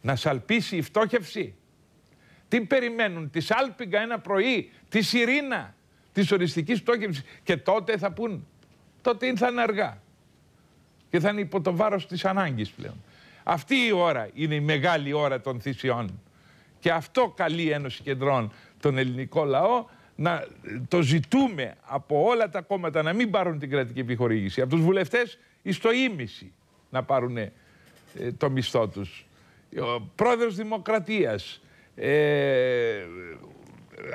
να σαλπίσει η φτώχευση. Τι περιμένουν, τη σάλπιγγα ένα πρωί, τη σιρήνα της οριστικής φτώχευσης και τότε θα πούν, τότε θα είναι αργά και θα είναι υπό το βάρος της ανάγκης πλέον. Αυτή η ώρα είναι η μεγάλη ώρα των θυσιών και αυτό καλεί η Ένωση Κεντρών τον ελληνικό λαό, να το ζητούμε από όλα τα κόμματα να μην πάρουν την κρατική επιχορήγηση, από τους βουλευτές εις το ίμιση να πάρουν το μισθό τους. Ο πρόεδρος Δημοκρατίας,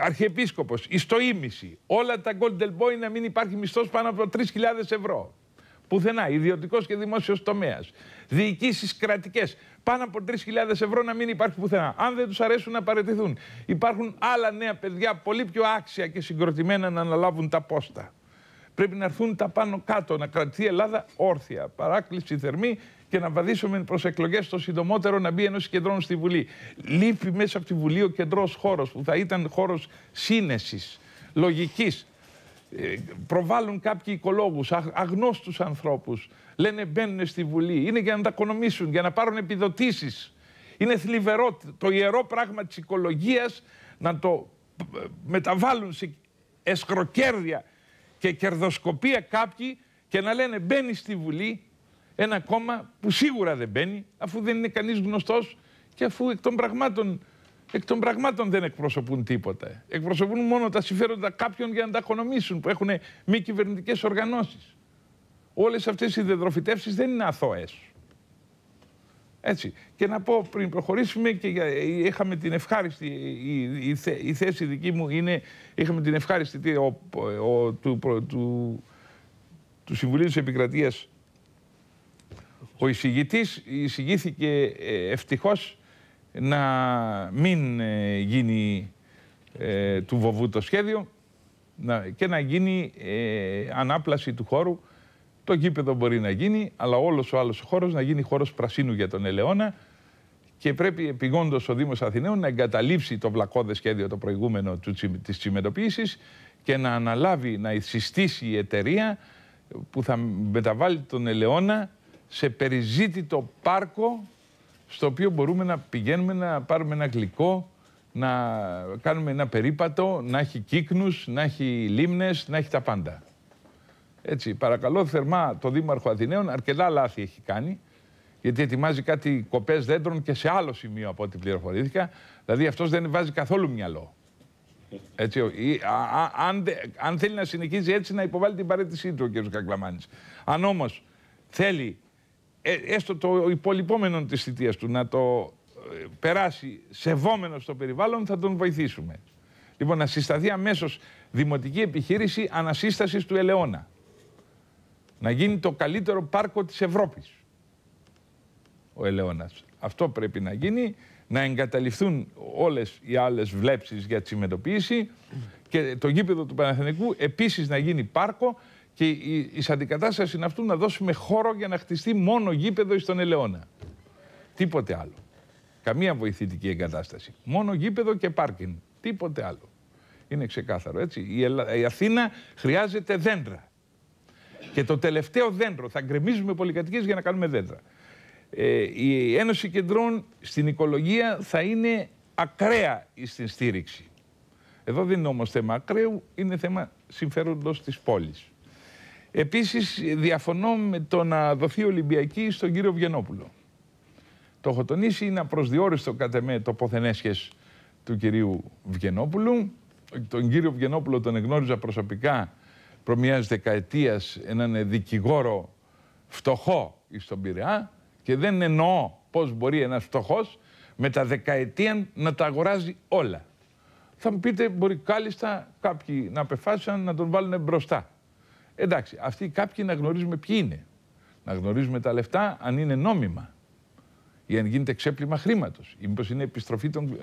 Αρχιεπίσκοπος, εις το ίμιση, όλα τα Golden Boy να μην υπάρχει μισθός πάνω από 3.000 ευρώ. Πουθενά, ιδιωτικός και δημόσιος τομέας. Διοικήσεις κρατικές, πάνω από 3.000 ευρώ να μην υπάρχει πουθενά. Αν δεν τους αρέσουν να παραιτηθούν. Υπάρχουν άλλα νέα παιδιά πολύ πιο άξια και συγκροτημένα να αναλάβουν τα πόστα. Πρέπει να έρθουν τα πάνω κάτω, να κρατηθεί η Ελλάδα όρθια. Παράκληση θερμή και να βαδίσουμε προς εκλογές το συντομότερο να μπει Ένωση Κεντρών στη Βουλή. Λείπει μέσα από τη Βουλή ο κεντρός χώρος που θα ήταν χώρος σύνεσης, λογικής. προβάλλουν κάποιοι οικολόγους, αγνώστους ανθρώπους, λένε μπαίνουν στη Βουλή, είναι για να τα οικονομήσουν, για να πάρουν επιδοτήσεις. Είναι θλιβερό το ιερό πράγμα της οικολογίας να το μεταβάλουν σε εσχροκέρδεια και κερδοσκοπία κάποιοι και να λένε μπαίνει στη Βουλή ένα κόμμα που σίγουρα δεν μπαίνει, αφού δεν είναι κανείς γνωστός και αφού εκ των πραγμάτων δεν εκπροσωπούν τίποτα. Εκπροσωπούν μόνο τα συμφέροντα κάποιων για να τα οικονομήσουν, που έχουν μη κυβερνητικές οργανώσεις. Όλες αυτές οι διαδροφητεύσεις δεν είναι αθώες. Έτσι. Και να πω πριν προχωρήσουμε, και είχαμε την ευχάριστη, η θέση δική μου είναι, είχαμε την ευχάριστη του Συμβουλίου της Επικρατείας. Ο εισηγητής εισηγήθηκε ευτυχώς να μην γίνει του βοβού το σχέδιο και να γίνει ανάπλαση του χώρου. Το γήπεδο μπορεί να γίνει, αλλά όλος ο άλλος χώρος να γίνει χώρος πρασίνου για τον Ελαιώνα και πρέπει επειγόντως ο Δήμος Αθηναίων να εγκαταλείψει το βλακώδες σχέδιο το προηγούμενο της τσιμεντοποίησης και να αναλάβει, να συστήσει η εταιρεία που θα μεταβάλει τον Ελαιώνα σε περιζήτητο πάρκο, στο οποίο μπορούμε να πηγαίνουμε να πάρουμε ένα γλυκό, να κάνουμε ένα περίπατο, να έχει κύκνους, να έχει λίμνες, να έχει τα πάντα. Έτσι, παρακαλώ θερμά το Δήμαρχο Αθηναίων, αρκετά λάθη έχει κάνει, γιατί ετοιμάζει κάτι κοπές δέντρων και σε άλλο σημείο από ό,τι πληροφορήθηκα. Δηλαδή αυτός δεν βάζει καθόλου μυαλό. Έτσι, αν θέλει να συνεχίσει έτσι, να υποβάλει την παραίτησή του ο κ. Κακλαμάνης. Αν όμως θέλει έστω το υπολοιπόμενο της θητείας του να το περάσει σεβόμενο στο περιβάλλον, θα τον βοηθήσουμε. Λοιπόν, να συσταθεί αμέσως δημοτική επιχείρηση ανασύστασης του Ελαιώνα. Να γίνει το καλύτερο πάρκο της Ευρώπης ο Ελαιώνας. Αυτό πρέπει να γίνει, να εγκαταλειφθούν όλες οι άλλες βλέψεις για τσιμεντοποίηση και το γήπεδο του Παναθηναϊκού επίσης να γίνει πάρκο και η αντικατάσταση είναι αυτού να δώσουμε χώρο για να χτιστεί μόνο γήπεδο στον Ελαιώνα. Τίποτε άλλο. Καμία βοηθητική εγκατάσταση. Μόνο γήπεδο και πάρκινγκ. Τίποτε άλλο. Είναι ξεκάθαρο, έτσι. Η Αθήνα χρειάζεται δέντρα. Και το τελευταίο δέντρο, θα γκρεμίζουμε πολυκατοικίες για να κάνουμε δέντρα. Η Ένωση Κεντρών στην οικολογία θα είναι ακραία στην στήριξη. Εδώ δεν είναι όμως θέμα ακραίου, είναι θέμα συμφέροντος της πόλης. Επίσης, διαφωνώ με το να δοθεί Ολυμπιακή στον κύριο Βγενόπουλο. Το έχω τονίσει, είναι απροσδιόριστο κατά με το ποθενέσχες του κυρίου Βγενόπουλου. Τον κύριο Βγενόπουλο τον εγνώριζα προσωπικά προ μιας δεκαετίας, έναν δικηγόρο φτωχό στον Πειραιά, και δεν εννοώ πώς μπορεί ένας φτωχός με τα δεκαετία να τα αγοράζει όλα. Θα μου πείτε, μπορεί κάλλιστα κάποιοι να απεφάσισαν να τον βάλουν μπροστά. Εντάξει, αυτοί κάποιοι να γνωρίζουμε ποιοι είναι. Να γνωρίζουμε τα λεφτά αν είναι νόμιμα ή αν γίνεται ξέπλυμα χρήματος, ή μήπως είναι επιστροφή των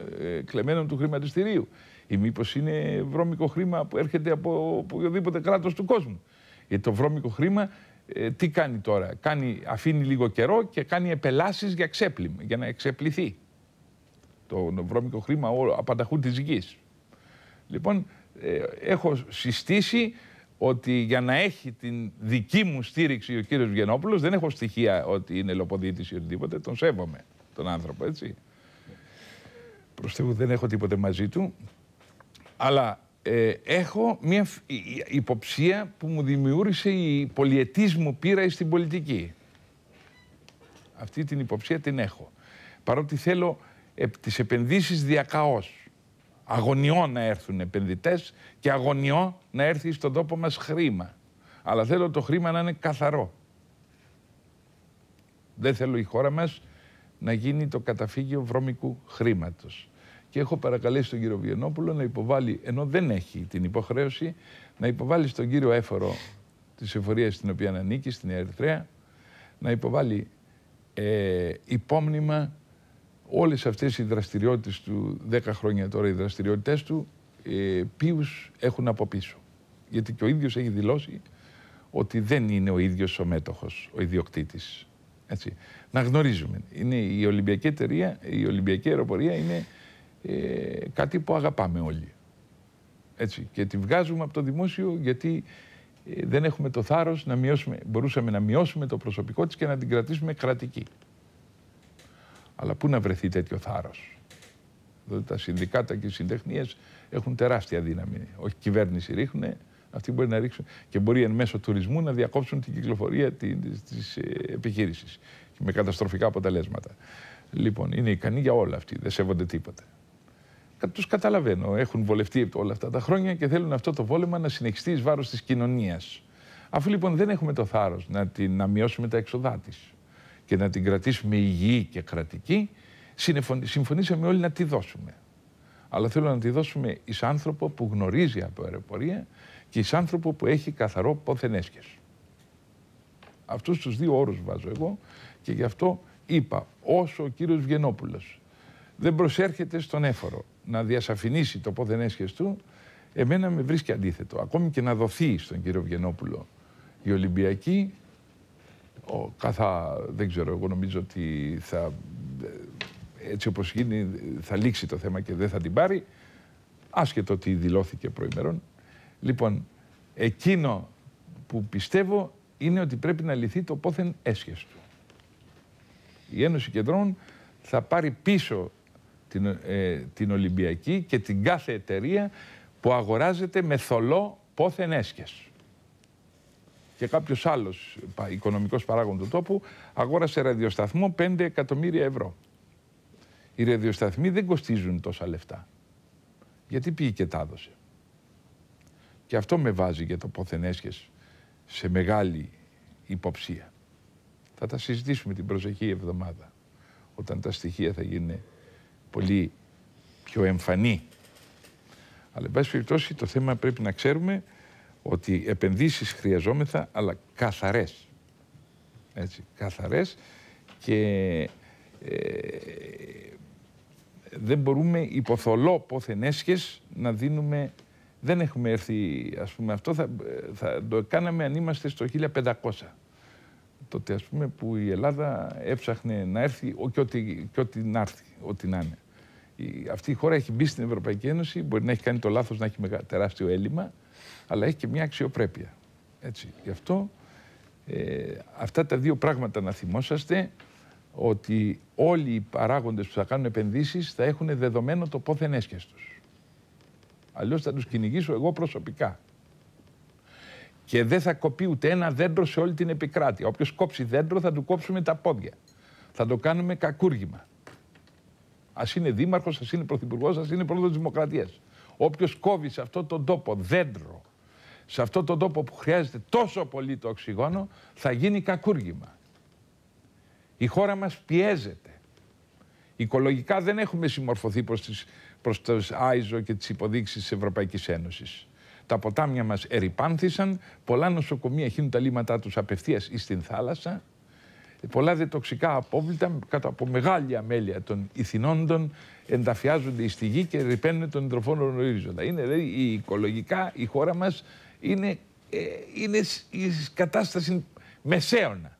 κλεμμένων του χρηματιστηρίου, ή μήπως είναι βρώμικο χρήμα που έρχεται από οποιοδήποτε κράτος του κόσμου. Γιατί το βρώμικο χρήμα τι κάνει τώρα? Αφήνει λίγο καιρό και κάνει επελάσεις για ξέπλυμα, για να εξεπληθεί. Το βρώμικο χρήμα απανταχού της γης. Λοιπόν, έχω συστήσει ότι για να έχει την δική μου στήριξη ο κύριος Βγενόπουλος, δεν έχω στοιχεία ότι είναι λοποδίτης ή οτιδήποτε, τον σέβομαι τον άνθρωπο, έτσι. Προς Θεού δεν έχω τίποτε μαζί του, αλλά έχω μια υποψία που μου δημιούργησε η πολυετής μου πείρα στην πολιτική. Αυτή την υποψία την έχω. Παρότι θέλω τις επενδύσεις διακαώς. Αγωνιώ να έρθουν επενδυτές και αγωνιώ να έρθει στον τόπο μας χρήμα. Αλλά θέλω το χρήμα να είναι καθαρό. Δεν θέλω η χώρα μας να γίνει το καταφύγιο βρώμικου χρήματος. Και έχω παρακαλέσει τον κύριο Βγενόπουλο να υποβάλει, ενώ δεν έχει την υποχρέωση, να υποβάλει στον κύριο Έφορο της εφορίας στην οποία ανήκει, στην Ερυθρέα, να υποβάλει υπόμνημα όλες αυτές οι δραστηριότητες του, 10 χρόνια τώρα οι δραστηριότητες του, ποιους έχουν από πίσω. Γιατί και ο ίδιος έχει δηλώσει ότι δεν είναι ο ίδιος ο μέτοχος, ο ιδιοκτήτης. Έτσι. Να γνωρίζουμε. Είναι η Ολυμπιακή εταιρεία, η Ολυμπιακή αεροπορία είναι κάτι που αγαπάμε όλοι. Έτσι, και τη βγάζουμε από το δημόσιο γιατί δεν έχουμε το θάρρος να μειώσουμε, μπορούσαμε να μειώσουμε το προσωπικό της και να την κρατήσουμε κρατική. Αλλά πού να βρεθεί τέτοιο θάρρος? Δηλαδή τα συνδικάτα και οι συντεχνίες έχουν τεράστια δύναμη. Όχι κυβέρνηση ρίχνουν, αυτοί μπορεί να ρίξουν και μπορεί εν μέσω τουρισμού να διακόψουν την κυκλοφορία της επιχείρησης με καταστροφικά αποτελέσματα. Λοιπόν, είναι ικανοί για όλα αυτοί, δεν σέβονται τίποτα. Τους καταλαβαίνω, έχουν βολευτεί όλα αυτά τα χρόνια και θέλουν αυτό το βόλεμα να συνεχιστεί εις βάρος της κοινωνίας. Αφού λοιπόν δεν έχουμε το θάρρος να μειώσουμε τα έξοδά της και να την κρατήσουμε υγιή και κρατική, συμφωνήσαμε όλοι να τη δώσουμε. Αλλά θέλω να τη δώσουμε εις άνθρωπο που γνωρίζει από αεροπορία και εις άνθρωπο που έχει καθαρό πόθεν έσχες. Αυτούς τους δύο όρους βάζω εγώ και γι' αυτό είπα, όσο ο κύριος Βγενόπουλος δεν προσέρχεται στον έφορο να διασαφηνίσει το πόθεν έσχες του, εμένα με βρίσκει αντίθετο. Ακόμη και να δοθεί στον κύριο Βγενόπουλο η Ολυμπιακή, δεν ξέρω, εγώ νομίζω ότι έτσι όπως γίνει θα λήξει το θέμα και δεν θα την πάρει, άσχετο ότι δηλώθηκε προημερών. Λοιπόν, εκείνο που πιστεύω είναι ότι πρέπει να λυθεί το πόθεν έσχες του. Η Ένωση Κεντρών θα πάρει πίσω την Ολυμπιακή και την κάθε εταιρεία που αγοράζεται με θολό πόθεν έσχες. Και κάποιος άλλος οικονομικός παράγων του τόπου αγόρασε ραδιοσταθμό 5 εκατομμύρια ευρώ. Οι ραδιοσταθμοί δεν κοστίζουν τόσα λεφτά. Γιατί πήγε και τα έδωσε. Και αυτό με βάζει για το πόθεν έσχες σε μεγάλη υποψία. Θα τα συζητήσουμε την προσεχή εβδομάδα, όταν τα στοιχεία θα γίνουν πολύ πιο εμφανή. Αλλά, εν πάση περιπτώσει, το θέμα πρέπει να ξέρουμε ότι επενδύσεις χρειαζόμεθα, αλλά καθαρές. Έτσι, καθαρές και δεν μπορούμε υποθολό πόθεν έσχες να δίνουμε. Δεν έχουμε έρθει, ας πούμε, αυτό θα το κάναμε αν είμαστε στο 1500. Τότε, ας πούμε, που η Ελλάδα έψαχνε να έρθει και ό,τι να έρθει, ό,τι να είναι. Αυτή η χώρα έχει μπει στην Ευρωπαϊκή Ένωση, μπορεί να έχει κάνει το λάθος να έχει τεράστιο έλλειμμα, αλλά έχει και μια αξιοπρέπεια. Έτσι. Γι' αυτό αυτά τα δύο πράγματα να θυμόσαστε, ότι όλοι οι παράγοντες που θα κάνουν επενδύσεις θα έχουν δεδομένο το πόθεν έσχες τους. Αλλιώς θα τους κυνηγήσω εγώ προσωπικά. Και δεν θα κοπεί ούτε ένα δέντρο σε όλη την επικράτεια. Όποιος κόψει δέντρο θα του κόψουμε τα πόδια. Θα το κάνουμε κακούργημα. Ας είναι δήμαρχος, ας είναι πρωθυπουργός, ας είναι πρόεδρος της Δημοκρατίας. Όποιος κόβει σε αυτόν τον τόπο δέντρο, σε αυτόν τον τόπο που χρειάζεται τόσο πολύ το οξυγόνο, θα γίνει κακούργημα. Η χώρα μας πιέζεται. Οικολογικά δεν έχουμε συμμορφωθεί προς το άιζο και τις υποδείξεις της Ευρωπαϊκής Ένωσης. Τα ποτάμια μας ερειπάνθησαν, πολλά νοσοκομεία χύνουν τα λίμματά τους απευθείας στην θάλασσα, πολλά δε τοξικά απόβλητα κάτω από μεγάλη αμέλεια των ηθινόντων ενταφιάζονται στη γη και ρυπαίνουν τον υδροφόνο ορίζοντα. Είναι δηλαδή οικολογικά η χώρα μας είναι η κατάσταση μεσαίωνα.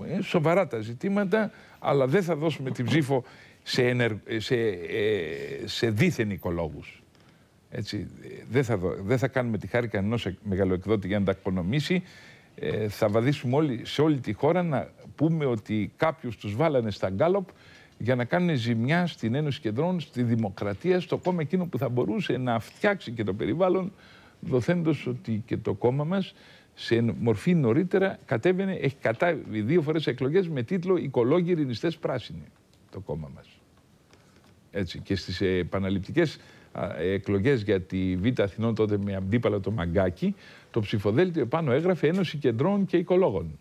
Είναι σοβαρά τα ζητήματα, αλλά δεν θα δώσουμε την ψήφο σε δίθεν οικολόγους. Έτσι, δεν θα κάνουμε τη χάρη κανενός μεγαλοεκδότη για να τα οικονομήσει. Θα βαδίσουμε όλοι, σε όλη τη χώρα να πούμε ότι κάποιους τους βάλανε στα γκάλοπ για να κάνουν ζημιά στην Ένωση Κεντρών, στη δημοκρατία, στο κόμμα εκείνο που θα μπορούσε να φτιάξει και το περιβάλλον, δοθέντως ότι και το κόμμα μας σε μορφή νωρίτερα κατέβαινε, έχει κατάβει 2 φορές εκλογές με τίτλο «Οικολόγοι Ειρηνιστές Πράσινοι» το κόμμα μας. Έτσι, και στις επαναληπτικές εκλογές για τη Β' Αθηνών, τότε με αντίπαλα το Μαγκάκι, το ψηφοδέλτιο επάνω έγραφε Ένωση Κεντρών και Οικολόγων.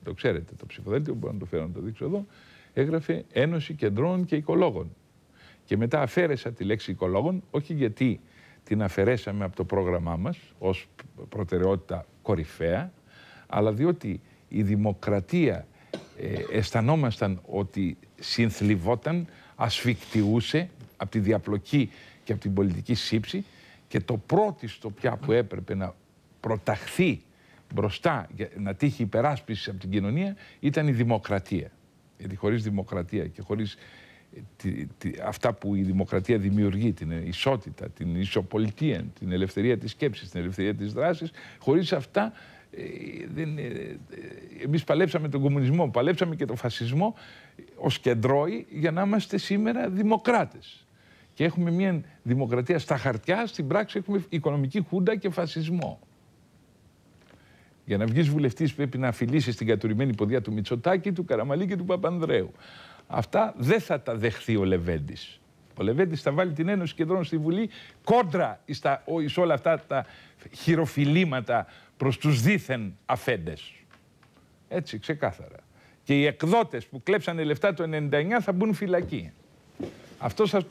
Το ξέρετε, το ψηφοδέλτιο, μπορώ να το φέρω να το δείξω εδώ, έγραφε Ένωση Κεντρών και Οικολόγων. Και μετά αφαίρεσα τη λέξη οικολόγων, όχι γιατί την αφαιρέσαμε από το πρόγραμμά μας ως προτεραιότητα κορυφαία, αλλά διότι η δημοκρατία αισθανόμασταν ότι συνθλιβόταν, ασφικτιούσε από τη διαπλοκή και από την πολιτική σύψη, και το πρώτιστο πια που έπρεπε να προταχθεί μπροστά, να τύχει υπεράσπιση από την κοινωνία, ήταν η δημοκρατία. Γιατί χωρίς δημοκρατία και χωρίς αυτά που η δημοκρατία δημιουργεί, την ισότητα, την ισοπολιτεία, την ελευθερία της σκέψης, την ελευθερία της δράσης. Χωρίς αυτά, εμείς παλέψαμε τον κομμουνισμό, παλέψαμε και τον φασισμό ως κεντρώοι για να είμαστε σήμερα δημοκράτες. Και έχουμε μια δημοκρατία στα χαρτιά, στην πράξη έχουμε οικονομική χούντα και φασισμό. Για να βγεις βουλευτής πρέπει να αφιλήσεις την κατουρημένη ποδιά του Μητσοτάκη, του Καραμανλή και του Παπανδρέου. Αυτά δεν θα τα δεχθεί ο Λεβέντης. Ο Λεβέντης θα βάλει την Ένωση Κεντρών στη Βουλή κόντρα εις όλα αυτά τα χειροφιλήματα προς τους δίθεν αφέντες. Έτσι, ξεκάθαρα. Και οι εκδότες που κλέψανε λεφτά το 99 θα μπουν φυλακή. Αυτό σας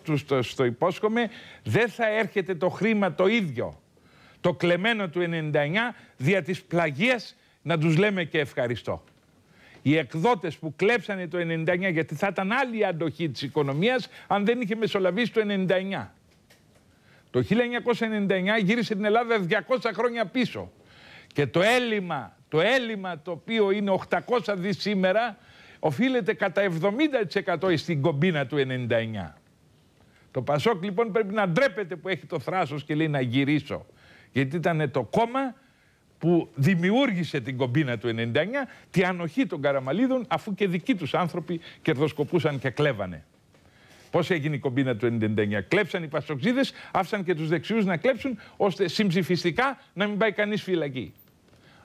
το υπόσχομαι, δεν θα έρχεται το χρήμα το ίδιο, το κλεμμένο του 99, δια της πλαγίας να τους λέμε και ευχαριστώ. Οι εκδότες που κλέψανε το 99, γιατί θα ήταν άλλη η αντοχή της οικονομίας αν δεν είχε μεσολαβήσει το 99. Το 1999 γύρισε την Ελλάδα 200 χρόνια πίσω. Και το έλλειμμα το οποίο είναι 800 δις σήμερα, οφείλεται κατά 70% στην κομπίνα του 99. Το Πασόκ λοιπόν πρέπει να ντρέπεται που έχει το θράσος και λέει να γυρίσω. Γιατί ήταν το κόμμα που δημιούργησε την κομπίνα του 99, τη ανοχή των Καραμαλίδων, αφού και δικοί τους άνθρωποι κερδοσκοπούσαν και κλέβανε. Πώς έγινε η κομπίνα του 99? Κλέψαν οι πασοξίδες, άφησαν και τους δεξιούς να κλέψουν, ώστε συμψηφιστικά να μην πάει κανείς φυλακή.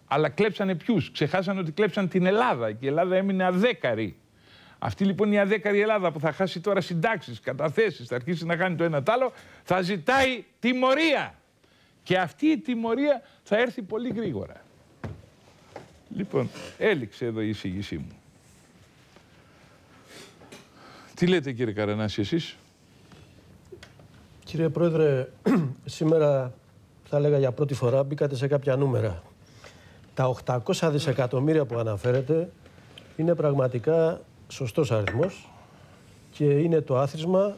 Αλλά κλέψανε ποιους? Ξεχάσαν ότι κλέψαν την Ελλάδα και η Ελλάδα έμεινε αδέκαρη. Αυτή λοιπόν η αδέκαρη Ελλάδα που θα χάσει τώρα συντάξεις, καταθέσεις, θα αρχίσει να κάνει το ένα τ' άλλο, θα ζητάει τιμωρία. Και αυτή η τιμωρία θα έρθει πολύ γρήγορα. Λοιπόν, έληξε εδώ η εισήγησή μου. Τι λέτε κύριε Καρανάση εσείς? Κύριε Πρόεδρε, σήμερα θα έλεγα για πρώτη φορά μπήκατε σε κάποια νούμερα. Τα 800 δισεκατομμύρια που αναφέρετε είναι πραγματικά σωστός αριθμός και είναι το άθροισμα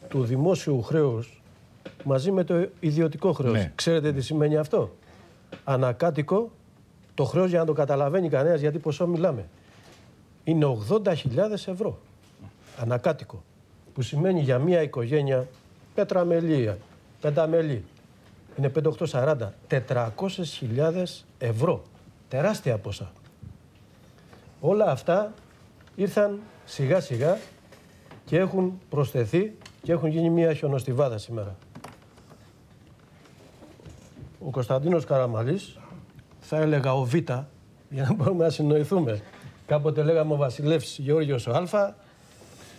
του δημόσιου χρέους μαζί με το ιδιωτικό χρέος. Ναι. Ξέρετε τι σημαίνει αυτό? Ανακάτοικο, το χρέος, για να το καταλαβαίνει κανένας γιατί ποσό μιλάμε, είναι 80.000 ευρώ. Ανακάτοικο. Που σημαίνει για μία οικογένεια πετραμελία, πενταμελή, είναι 5-8-40, 400.000 ευρώ. Τεράστια ποσά. Όλα αυτά ήρθαν σιγά σιγά και έχουν προσθεθεί και έχουν γίνει μία χιονοστιβάδα σήμερα. Ο Κωνσταντίνος Καραμανλής, θα έλεγα ο Β, για να μπορούμε να συνοηθούμε. Κάποτε λέγαμε ο Βασιλεύς Γεώργιος ο Α,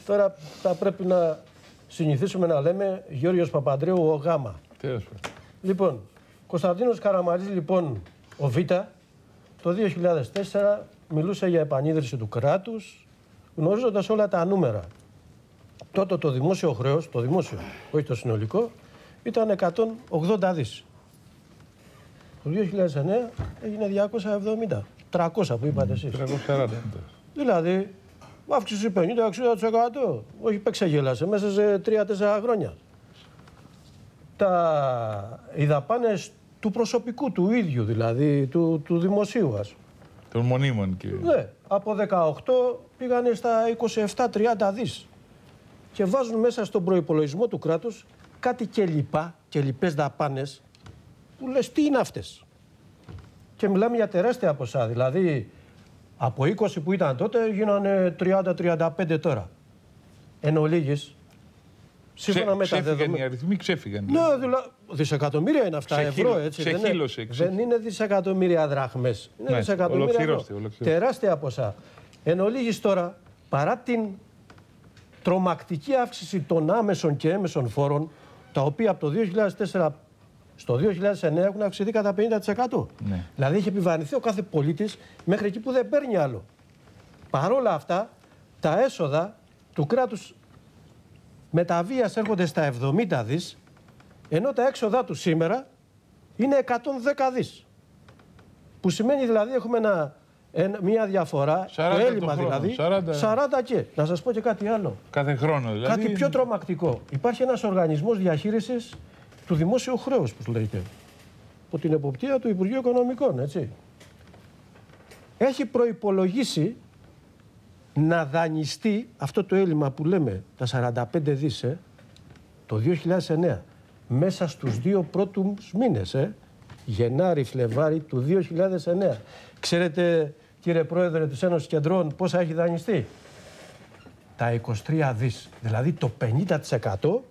τώρα θα πρέπει να συνηθίσουμε να λέμε Γεώργιος Παπανδρέου ο Γ. Λοιπόν, Κωνσταντίνος Καραμανλής, λοιπόν, ο Β, το 2004 μιλούσε για επανίδρυση του κράτους, γνωρίζοντας όλα τα νούμερα. Τότε το δημόσιο χρέος, το δημόσιο, όχι το συνολικό, ήταν 180 δις. Το 2009 έγινε 270, 300 που είπατε εσείς. 340. Δηλαδή, αύξηση 50-60%. Όχι, ξεγέλασε μέσα σε 3-4 χρόνια. Οι δαπάνες του προσωπικού, του ίδιου δηλαδή, του δημοσίου ας. Των μονίμων και... Ναι, από 18 πήγανε στα 27-30 δις. Και βάζουν μέσα στον προϋπολογισμό του κράτους κάτι και λοιπές δαπάνες που λες τι είναι αυτές. Και μιλάμε για τεράστια ποσά, δηλαδή από 20 που ήταν τότε γίνανε 30-35 τώρα. Εν ολίγης, σύμφωνα με τα δεδομένα. Οι αριθμοί ξέφυγαν. Ναι, δισεκατομμύρια είναι αυτά, ευρώ, έτσι. Δεν είναι δισεκατομμύρια δράχμες. Είναι δισεκατομμύρια ευρώ. Τεράστια ποσά. Εν ολίγης τώρα, παρά την τρομακτική αύξηση των άμεσων και έμεσων φόρων, τα οποία από το 2004 στο 2009 έχουν αυξηθεί κατά 50%. Ναι. Δηλαδή έχει επιβαρυνθεί ο κάθε πολίτης μέχρι εκεί που δεν παίρνει άλλο. Παρόλα αυτά, τα έσοδα του κράτους με τα βίας έρχονται στα 70 δις, ενώ τα έξοδά του σήμερα είναι 110 δις. Που σημαίνει δηλαδή έχουμε μία διαφορά, το έλλειμμα δηλαδή, 40 και. Να σας πω και κάτι άλλο. Κάθε χρόνο δηλαδή. Κάτι πιο τρομακτικό. Υπάρχει ένας οργανισμός διαχείρισης του δημόσιου χρέους, που λέγεται, από την εποπτεία του Υπουργείου Οικονομικών, έτσι. Έχει προϋπολογίσει να δανειστεί αυτό το έλλειμμα που λέμε, τα 45 δις, το 2009, μέσα στους 2 πρώτους μήνες, Γενάρη, Φλεβάρη του 2009. Ξέρετε, κύριε Πρόεδρε της Ένωσης Κεντρών, πόσα έχει δανειστεί? Τα 23 δις. Δηλαδή το 50%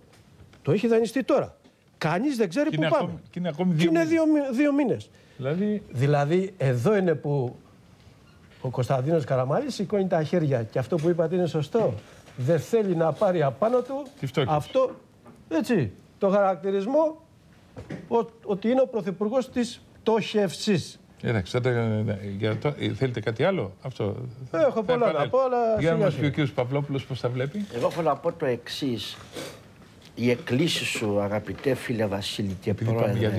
το έχει δανειστεί τώρα. Κανείς δεν ξέρει πού πάμε. Και είναι ακόμη 2 μήνες. Δηλαδή εδώ είναι που ο Κωνσταντίνος Καραμανλής σηκώνει τα χέρια και αυτό που είπατε είναι σωστό. Δεν θέλει να πάρει απάνω του αυτό, έτσι, το χαρακτηρισμό ότι είναι ο πρωθυπουργός της πτώχευσης. Εντάξει, θέλετε κάτι άλλο? Αυτό. Έχω πολλά να πω, αλλά... Για να μας πει ο κ. Παυλόπουλος πώς τα βλέπει. Εγώ θέλω να πω το εξής. Οι εκκλήσεις σου, αγαπητέ φίλε Βασίλη και πρόεδρε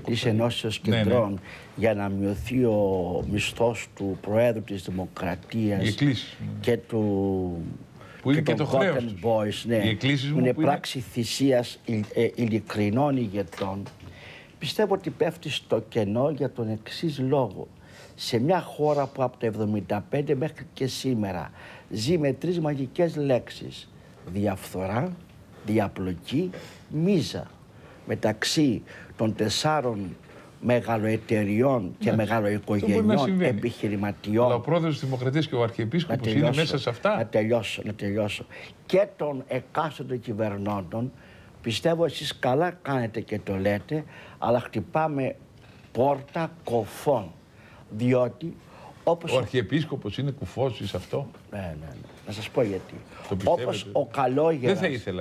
της Ενώσεως Κεντρών, για να μειωθεί ο μισθός του Προέδρου της Δημοκρατίας και του... Που είναι και το χρέος τους. Boys, ναι, που είναι πράξη θυσίας ειλικρινών ηγετών, πιστεύω ότι πέφτει στο κενό για τον εξής λόγο. Σε μια χώρα που από το 1975 μέχρι και σήμερα ζει με 3 μαγικές λέξεις: διαφθορά, διαπλοκή, μίζα, μεταξύ των 4 μεγαλοεταιριών και μεγαλοοικογενειών επιχειρηματιών. Αλλά ο πρόεδρος της Δημοκρατίας και ο Αρχιεπίσκοπος είναι μέσα σε αυτά. Να τελειώσω. Και των εκάστοτε κυβερνώντων, πιστεύω εσείς καλά κάνετε και το λέτε, αλλά χτυπάμε πόρτα κοφών. Διότι όπως... Ο Αρχιεπίσκοπος είναι κουφός σε αυτό. Ναι. Να σας πω γιατί.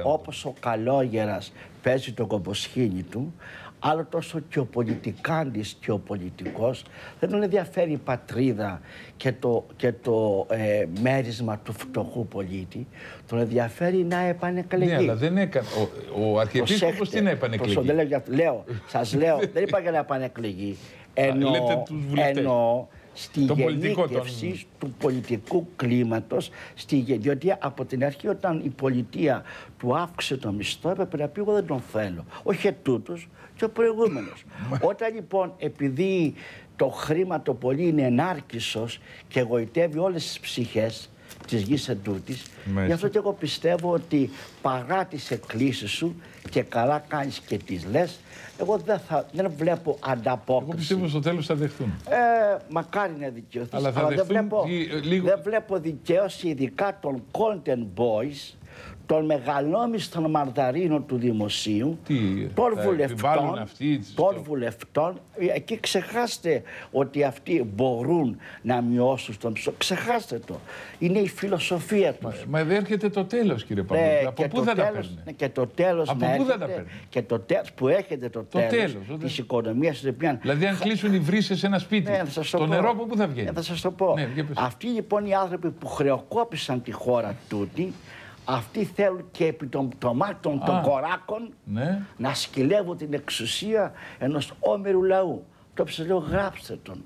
Όπως ο καλόγερας παίζει το κομποσχήνι του, άλλο τόσο και ο πολιτικάντης και ο πολιτικός δεν τον ενδιαφέρει η πατρίδα και το μέρισμα του φτωχού πολίτη. Τον ενδιαφέρει να επανεκλεγεί. Ναι, αλλά δεν έκανε. Ο Αρχιεπίσκοπος τι να επανεκλεγεί? Σας λέω, δεν είπα για να επανεκλεγεί. Εννοώ στη γενίκευση του πολιτικού κλίματος, διότι από την αρχή όταν η πολιτεία του αύξησε το μισθό έπρεπε να πει εγώ δεν τον θέλω. Όχι ετούτος και ο προηγούμενος. Όταν λοιπόν επειδή το χρήμα το πολύ είναι ενάρκησος και εγωιτεύει όλες τις ψυχές της γης ετούτης, γι' αυτό και εγώ πιστεύω ότι παρά τις εκκλήσεις σου και καλά κάνεις και τις λες, εγώ δεν βλέπω ανταπόκριση. Εγώ πιστεύω στο τέλος θα δεχθούν. Μακάρι να δικαιωθείς, αλλά δεν βλέπω δικαίωση ειδικά των content boys, των μεγαλόμισθων μαρδαρίνων του δημοσίου, των βουλευτών. Εκεί ξεχάστε ότι αυτοί μπορούν να μειώσουν τον μισθό. Ξεχάστε το. Είναι η φιλοσοφία τους. Μα δεν έρχεται το τέλος, κύριε Παυλόπουλε. Από πού θα τα παίρνουν? Και το τέλος από πού θα τα παίρνουν? Και το τέλος που έρχεται το τέλος της οικονομίας. Δηλαδή αν κλείσουν οι βρύσες σε ένα σπίτι, το νερό από πού θα βγαίνει? Θα σας το πω. Αυτοί λοιπόν οι άνθρωποι που χρεοκόπησαν τη χώρα τούτη, αυτοί θέλουν και επί των πτωμάτων των κοράκων να σκυλεύουν την εξουσία ενός όμερου λαού. Το που σας λέω, γράψτε τον.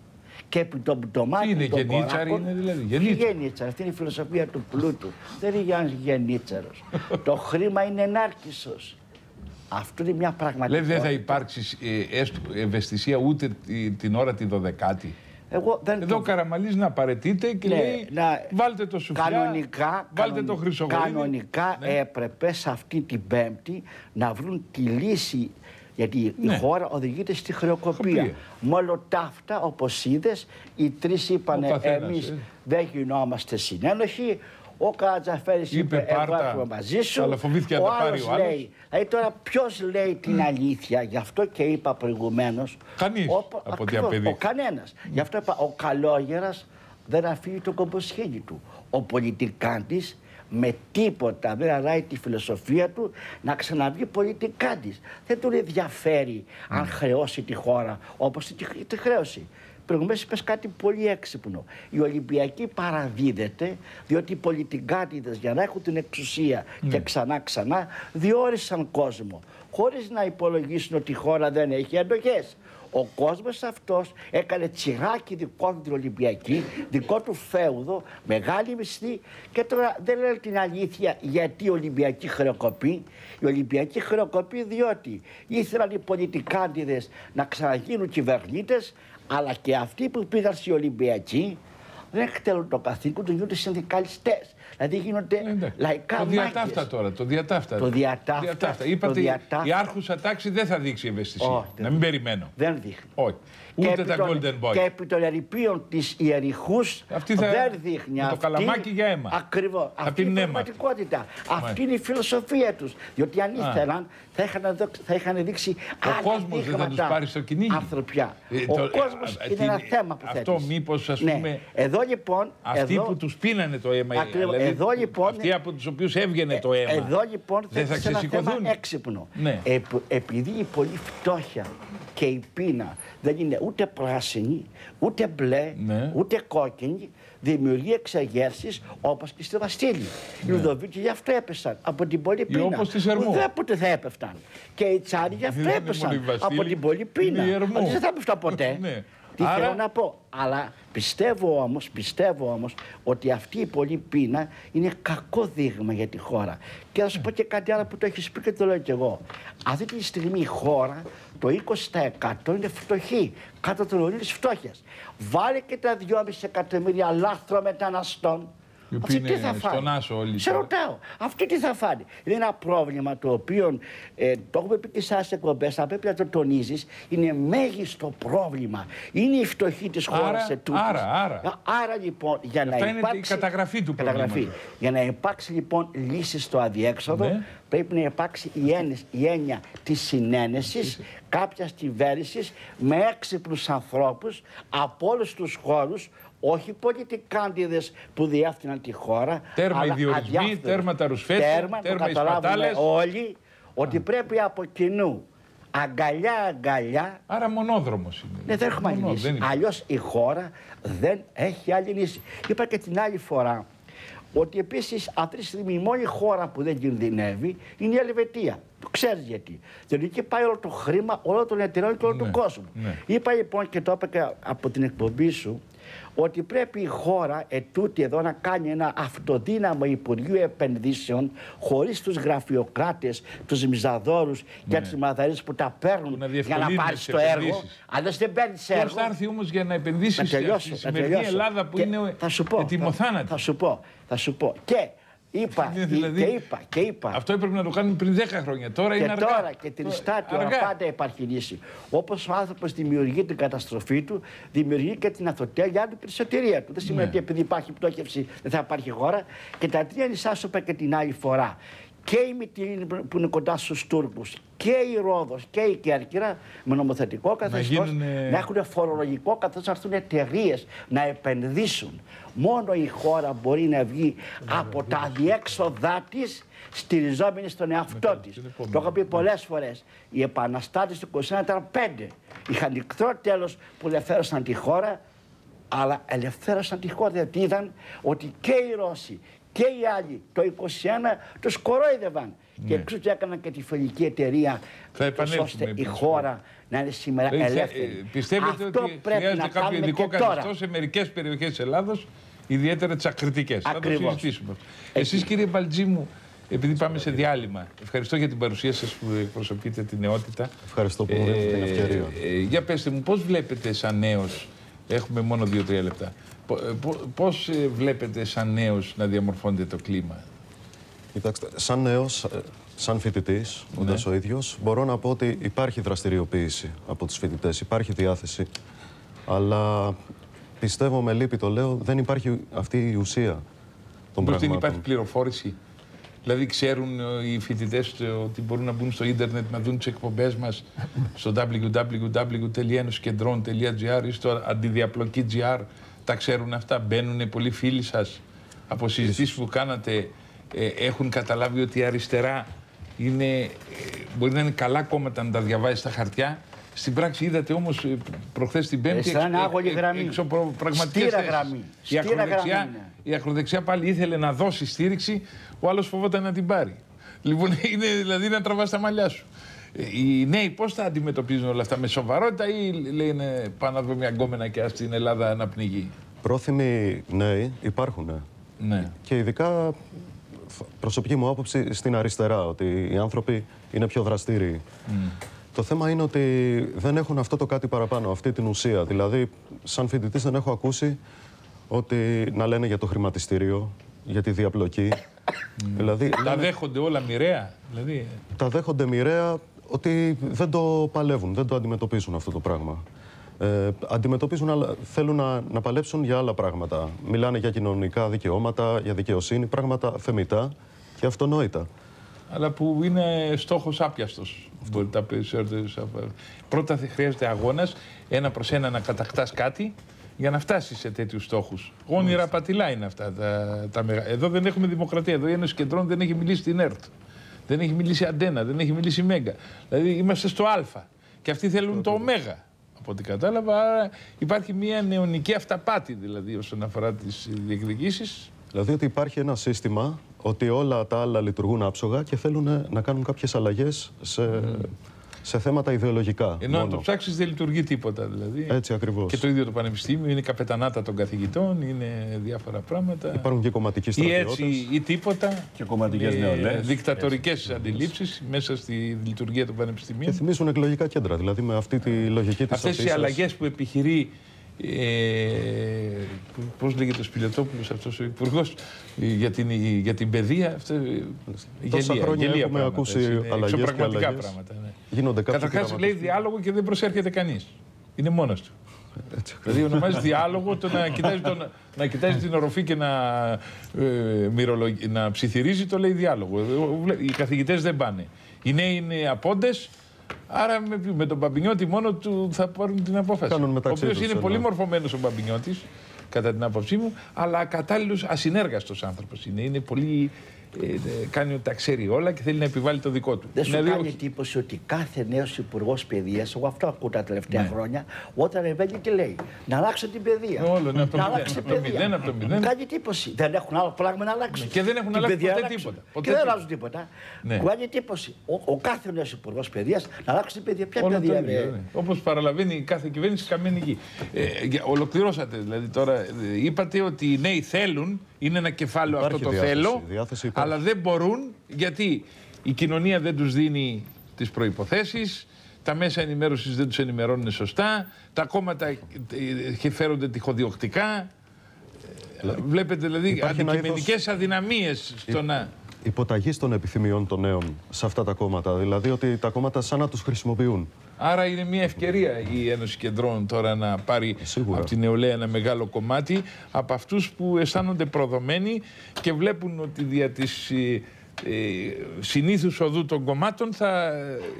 Και επί των πτωμάτων των κοράκων... Είναι δηλαδή. Γενίτσαρ, αυτή είναι η φιλοσοφία του πλούτου. Δεν είναι γενίτσαρος. Το χρήμα είναι ενάρκησος. Αυτό είναι μια πραγματικότητα. Δηλαδή δεν θα υπάρξει ευαισθησία ούτε την ώρα τη 12η. Εδώ ο Καραμανλής να παραιτείται και λέει βάλτε το σουφλιά, βάλτε το χρυσογοίδι. Κανονικά έπρεπε σε αυτή την Πέμπτη να βρουν τη λύση, γιατί η χώρα οδηγείται στη χρεοκοπία. Μόνο ταύτα, όπως είδες, οι 3 είπανε εμείς δεν γινόμαστε συνένοχοι. Ο Καρατζαφέρης είπε εγώ μαζί σου, ο άλλος λέει. Δηλαδή τώρα ποιος λέει την αλήθεια? Γι' αυτό και είπα προηγουμένως. Κανείς από ό,τι απεδείχθη. Κανένας. Γι' αυτό είπα ο καλόγερας δεν αφήνει το κομποσχήνι του. Ο πολιτικάντης με τίποτα δεν αράει τη φιλοσοφία του να ξαναβγεί πολιτικάντης. Δεν τον ενδιαφέρει αν χρεώσει τη χώρα όπως τη χρέωση. Προηγουμένως είπες κάτι πολύ έξυπνο. Η Ολυμπιακή παραδίδεται διότι οι πολιτικάτιδες για να έχουν την εξουσία και ξανά διόρισαν κόσμο χωρίς να υπολογίσουν ότι η χώρα δεν έχει αντοχές. Ο κόσμος αυτός έκανε τσιράκι δικό του την Ολυμπιακή, δικό του φέουδο, μεγάλη μισθή και τώρα δεν λένε την αλήθεια γιατί η Ολυμπιακή χρεοκοπεί. Η Ολυμπιακή χρεοκοπεί διότι ήθελαν οι πολιτικάντιδες να ξαναγίνουν κυβερνήτες, αλλά και αυτοί που πήγαν στη Ολυμπιακή δεν εκτελούν το καθήκον του, γίνονται συνδικαλιστές. Δηλαδή γίνονται λαϊκά μάχες. Το διατάφτα τώρα, το διατάφτα. Το διατάφτα. Είπατε η άρχουσα τάξη δεν θα δείξει ευαισθησία. Να μην περιμένω. Δεν δείχνει. Όχι. Ούτε τα Golden Boy. Και επί των ερειπίων της Ιεριχούς δεν δείχνει αυτό. Το καλαμάκι για αίμα. Ακριβώς. Αυτή είναι η πραγματικότητα. Αυτή είναι η φιλοσοφία τους. Διότι αν ήθελαν θα είχαν δείξει άλλα δείγματα. Ο κόσμος δεν θα τους πάρει στο κυνήγι. Ανθρωπιά. Ο κόσμος είναι ένα θέμα που θέτεις. Αυτό μήπως ας πούμε. Εδώ λοιπόν. Αυτοί που τους πίνανε το αίμα. Εδώ λοιπόν. Αυτοί από τους οποίους έβγαινε το αίμα. Εδώ λοιπόν δεν θα ξεσηκωθούν. Έξυπνο. Επειδή η πολλή φτώχεια και η πείνα δεν είναι ούτε πράσινη, ούτε μπλε, ούτε κόκκινη, δημιουργεί εξεγέρσεις όπως και στη Βαστίλη. Οι Λουδοβίκοι γι' αυτό έπεσαν από την πολλή πείνα. Όπως στη Σερμού. Ουδέποτε θα έπεφταν. Και οι Τσάροι γι' αυτό έπεσαν από την πολλή πείνα. Δεν θα έπεφταν ποτέ. Τι θέλω να πω. Αλλά πιστεύω όμως ότι αυτή η πολλή πείνα είναι κακό δείγμα για τη χώρα. Και θα σου πω και κάτι άλλο που το έχεις πει και το λέω κι εγώ. Αυτή τη στιγμή η χώρα, το 20% είναι φτωχή, κάτω του ορίου της φτώχειας. Βάλε και τα 2,5 εκατομμύρια λάθρομεταναστών. Αυτή τι θα φάνει. Σε ρωτάω. Αυτή τι θα φάνει. Είναι ένα πρόβλημα το οποίο το έχουμε πει και σε άλλες εκπομπές, θα πρέπει να το τονίζεις. Είναι μέγιστο πρόβλημα. Είναι η φτωχή της χώρας σε τούτης. Άρα λοιπόν για να υπάρξει. Είναι η καταγραφή του προβλήματος. Για να υπάρξει λοιπόν λύση στο αδιέξοδο, πρέπει να υπάρξει η έννοια της συνένεσης κάποιας κυβέρνησης με έξυπνους ανθρώπους από όλους τους χώρους. Όχι πολιτικάντιδες που διεύθυναν τη χώρα. Τέρμα οι διορισμοί, τέρμα τα ρουσφέτη, τέρμα οι σπατάλες. Όλοι ότι πρέπει από κοινού αγκαλιά. Άρα μονόδρομος είναι. Ναι, δεν έχουμε άλλη λύση. Αλλιώς η χώρα δεν έχει άλλη λύση. Είπα και την άλλη φορά ότι επίσης αυτή τη στιγμή η μόνη χώρα που δεν κινδυνεύει είναι η Ελβετία. Το ξέρεις γιατί. Διότι εκεί πάει όλο το χρήμα, όλο των εταιρεών και όλο του κόσμου. Είπα λοιπόν και το είπα και από την εκπομπή σου, ότι πρέπει η χώρα ετούτη εδώ να κάνει ένα αυτοδύναμο Υπουργείο Επενδύσεων χωρίς τους γραφειοκράτες, τους μιζαδόρους και τους μαδαρίες που τα παίρνουν για να πάρεις το έργο. Αλλιώς δεν παίρνεις έργο. Πώς θα έρθει όμως για να επενδύσεις στη σημερινή Ελλάδα που είναι ετοιμοθάνατη. Θα σου πω. Και είπα. Αυτό έπρεπε να το κάνουμε πριν 10 χρόνια. Τώρα είναι αργά. Τώρα και την στάτια πάντα υπάρχει λύση. Όπως ο άνθρωπος δημιουργεί την καταστροφή του, δημιουργεί και την αθωτία για την περισσότερια του. Δεν σημαίνει ότι επειδή υπάρχει πτώχευση δεν θα υπάρχει χώρα. Και τα τρία νησιά σου είπα και την άλλη φορά. Και η Μυτιλήνη που είναι κοντά στους Τούρκους και η Ρόδος και η Κέρκυρα με νομοθετικό καθεστώς να έχουν φορολογικό καθώς να έρθουν εταιρείες να επενδύσουν. Μόνο η χώρα μπορεί να βγει από τα αδιέξοδά της στηριζόμενη στον εαυτό της. Το έχω πει πολλές φορές. Οι επαναστάτες του 1921 ήταν 5. Είχαν νυχτό τέλος που ελευθέρωσαν τη χώρα, αλλά ελευθέρωσαν τη χώρα γιατί είδαν ότι και οι Ρώσοι και οι άλλοι το 1921 τους κορόιδευαν. Και εξού και έκαναν και τη φιλική εταιρεία ώστε η χώρα να είναι σήμερα ελεύθερη. Πιστεύετε ότι χρειάζεται κάποιο ειδικό καθεστώς σε μερικές περιοχές της Ελλάδος, ιδιαίτερα τις ακριτικές? Θα το συζητήσουμε. Εσείς κύριε Μπαλτζήμου, επειδή πάμε σε διάλειμμα, ευχαριστώ για την παρουσία σας που εκπροσωπείτε την νεότητα. Ευχαριστώ που μου δίνετε την ευκαιρία. Για πέστε μου, πώς βλέπετε σαν νέος, έχουμε μόνο 2-3 λεπτά, πώς βλέπετε σαν νέος να διαμορφώνετε το κλίμα? Κοιτάξτε, σαν νέος, σαν φοιτητής, όντας ο ίδιος, μπορώ να πω ότι υπάρχει δραστηριοποίηση από τους φοιτητές, υπάρχει διάθεση, αλλά πιστεύω, με λύπη το λέω, δεν υπάρχει αυτή η ουσία των πραγμάτων. Δεν υπάρχει πληροφόρηση. Δηλαδή ξέρουν οι φοιτητές ότι μπορούν να μπουν στο ίντερνετ να δουν τις εκπομπές μας στο www.enoskendron.gr ή στο αντιδιαπλοκή.gr. Τα ξέρουν αυτά, μπαίνουν πολλοί φίλοι σας από συζητήσεις που κάνατε, έχουν καταλάβει ότι η αριστερά μπορεί να είναι καλά κόμματα να τα διαβάζει στα χαρτιά. Στην πράξη είδατε όμως προχθές την Πέμπτη εξωπραγματικές θέσεις. Η ακροδεξιά πάλι ήθελε να δώσει στήριξη, ο άλλος φοβόταν να την πάρει. Λοιπόν, είναι δηλαδή να τραβάς τα μαλλιά σου. Οι νέοι πώς θα αντιμετωπίζουν όλα αυτά, με σοβαρότητα ή λένε πάνω από μια γκόμενα και στην Ελλάδα να πνιγεί? Πρόθυμοι νέοι υπάρχουν. Ναι. Και ειδικά προσωπική μου άποψη στην αριστερά, ότι οι άνθρωποι είναι πιο δραστήριοι. Το θέμα είναι ότι δεν έχουν αυτό το κάτι παραπάνω, αυτή την ουσία. Δηλαδή, σαν φοιτητής δεν έχω ακούσει ότι να λένε για το χρηματιστήριο, για τη διαπλοκή. Δηλαδή, Τα δέχονται όλα μοιραία. Δηλαδή... Τα δέχονται μοιραία ότι δεν το παλεύουν, δεν το αντιμετωπίζουν αυτό το πράγμα. Θέλουν να παλέψουν για άλλα πράγματα. Μιλάνε για κοινωνικά δικαιώματα, για δικαιοσύνη, πράγματα θεμιτά και αυτονόητα. Αλλά που είναι στόχος άπιαστος. Πρώτα χρειάζεται αγώνας, ένα προς ένα να κατακτάς κάτι για να φτάσεις σε τέτοιους στόχους. Όνειρα πατηλά είναι αυτά. Εδώ δεν έχουμε δημοκρατία. Εδώ η Ένωση Κεντρών δεν έχει μιλήσει στην ΕΡΤ. Δεν έχει μιλήσει Αντένα, δεν έχει μιλήσει Μέγκα. Δηλαδή είμαστε στο Α. Και αυτοί θέλουν το Ω. Από ό,τι κατάλαβα, άρα υπάρχει μια νεωνική αυταπάτη δηλαδή όσον αφορά τις διεκδικήσεις. Δηλαδή ότι υπάρχει ένα σύστημα ότι όλα τα άλλα λειτουργούν άψογα και θέλουν να κάνουν κάποιες αλλαγές σε θέματα ιδεολογικά. Ενώ αν το ψάξεις δεν λειτουργεί τίποτα δηλαδή. Έτσι ακριβώς. Και το ίδιο το πανεπιστήμιο είναι καπετανάτα των καθηγητών, είναι διάφορα πράγματα. Υπάρχουν και κομματικοί στρατιώτες. Ή έτσι ή τίποτα. Και κομματικές νεολαίες. Δικτατορικές αντιλήψεις μέσα στη λειτουργία του πανεπιστημίου. Και θυμίζουν εκλογικά κέντρα, δηλαδή με αυτή τη λογική της αυτές οι αλλαγές που επιχειρεί. Πώς λέγεται ο Σπηλιοτόπουλος αυτός ο υπουργός για την παιδεία. Τόσα χρόνια έχουμε ακούσει αλλαγές και πραγματικά αλλαγές. Πράγματα. Ναι. Γίνονται καταρχάς λέει διάλογο και δεν προσέρχεται κανείς. Είναι μόνος του. Δηλαδή ονομάζει διάλογο το να κοιτάζει την οροφή και να ψιθυρίζει, το λέει διάλογο. Οι καθηγητές δεν πάνε. Οι νέοι είναι απόντες. Άρα με τον Μπαμπινιώτη μόνο του θα πάρουν την απόφαση. Ο οποίος είναι πολύ μορφωμένος ο Μπαμπινιώτης, κατά την άποψή μου, αλλά ακατάλληλος, ασυνέργαστος άνθρωπος είναι. Είναι πολύ. Κάνει ότι τα ξέρει όλα και θέλει να επιβάλλει το δικό του. Δεν σου κάνει εντύπωση ότι κάθε νέος υπουργός παιδείας, εγώ αυτό ακούω τα τελευταία χρόνια, όταν ρεβαίνει και λέει να αλλάξω την παιδεία. Να αλλάξει την παιδεία. Μου κάνει εντύπωση. Δεν έχουν άλλο πράγμα να αλλάξουν. Και δεν έχουν αλλάξει ποτέ τίποτα. Και δεν αλλάζουν τίποτα. Μου κάνει εντύπωση ο κάθε νέος υπουργός παιδείας να αλλάξει την παιδεία. Ποια παιδεία είναι. Όπως παραλαβαίνει κάθε κυβέρνηση καμένη γη. Ολοκληρώσατε δηλαδή τώρα. Είπατε ότι οι νέοι θέλουν, είναι ένα κεφάλαιο αυτό το θέλω. Αλλά δεν μπορούν γιατί η κοινωνία δεν τους δίνει τις προϋποθέσεις, τα μέσα ενημέρωσης δεν τους ενημερώνουν σωστά, τα κόμματα φέρονται τυχοδιοκτικά. Βλέπετε δηλαδή αντικειμενικές αδυναμίες στο να... Υποταγής των επιθυμιών των νέων σε αυτά τα κόμματα, δηλαδή ότι τα κόμματα σαν να τους χρησιμοποιούν. Άρα είναι μια ευκαιρία η Ένωση Κεντρών τώρα να πάρει από την νεολαία ένα μεγάλο κομμάτι από αυτούς που αισθάνονται προδομένοι και βλέπουν ότι δια της συνήθους οδού των κομμάτων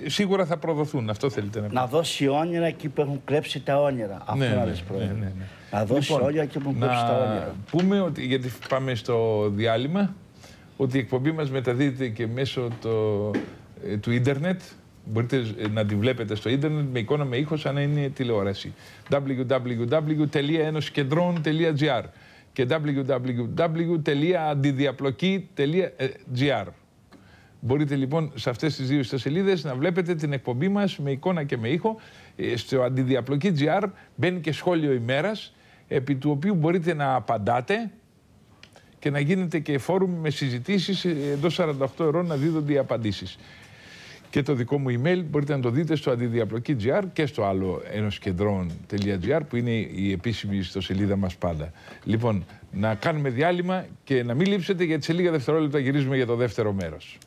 σίγουρα θα προδοθούν. Αυτό θέλετε να πείτε. Να δώσει όνειρα εκεί που έχουν κλέψει τα όνειρα. Αυτό να λες πρόεδρε. Να δώσει όνειρα εκεί που έχουν κλέψει τα όνειρα. Πούμε ότι, γιατί πάμε στο διάλειμμα, ότι η εκπομπή μας μεταδίδεται και μέσω του ίντερνετ. Μπορείτε να τη βλέπετε στο ίντερνετ με εικόνα, με ήχο, σαν να είναι τηλεόραση. www.enosikendron.gr και www.antidiaploki.gr. Μπορείτε λοιπόν σε αυτές τις δύο ιστοσελίδες να βλέπετε την εκπομπή μας με εικόνα και με ήχο. Στο Antidiaploki.gr μπαίνει και σχόλιο ημέρας, επί του οποίου μπορείτε να απαντάτε και να γίνεται και φόρουμ με συζητήσεις, εντός 48 ώρων να δίδονται οι απαντήσεις. Και το δικό μου email μπορείτε να το δείτε στο Antidiaploki.gr και στο άλλο enosikendron.gr που είναι η επίσημη ιστοσελίδα μας πάντα. Λοιπόν, να κάνουμε διάλειμμα και να μην λείψετε γιατί σε λίγα δευτερόλεπτα γυρίζουμε για το δεύτερο μέρος.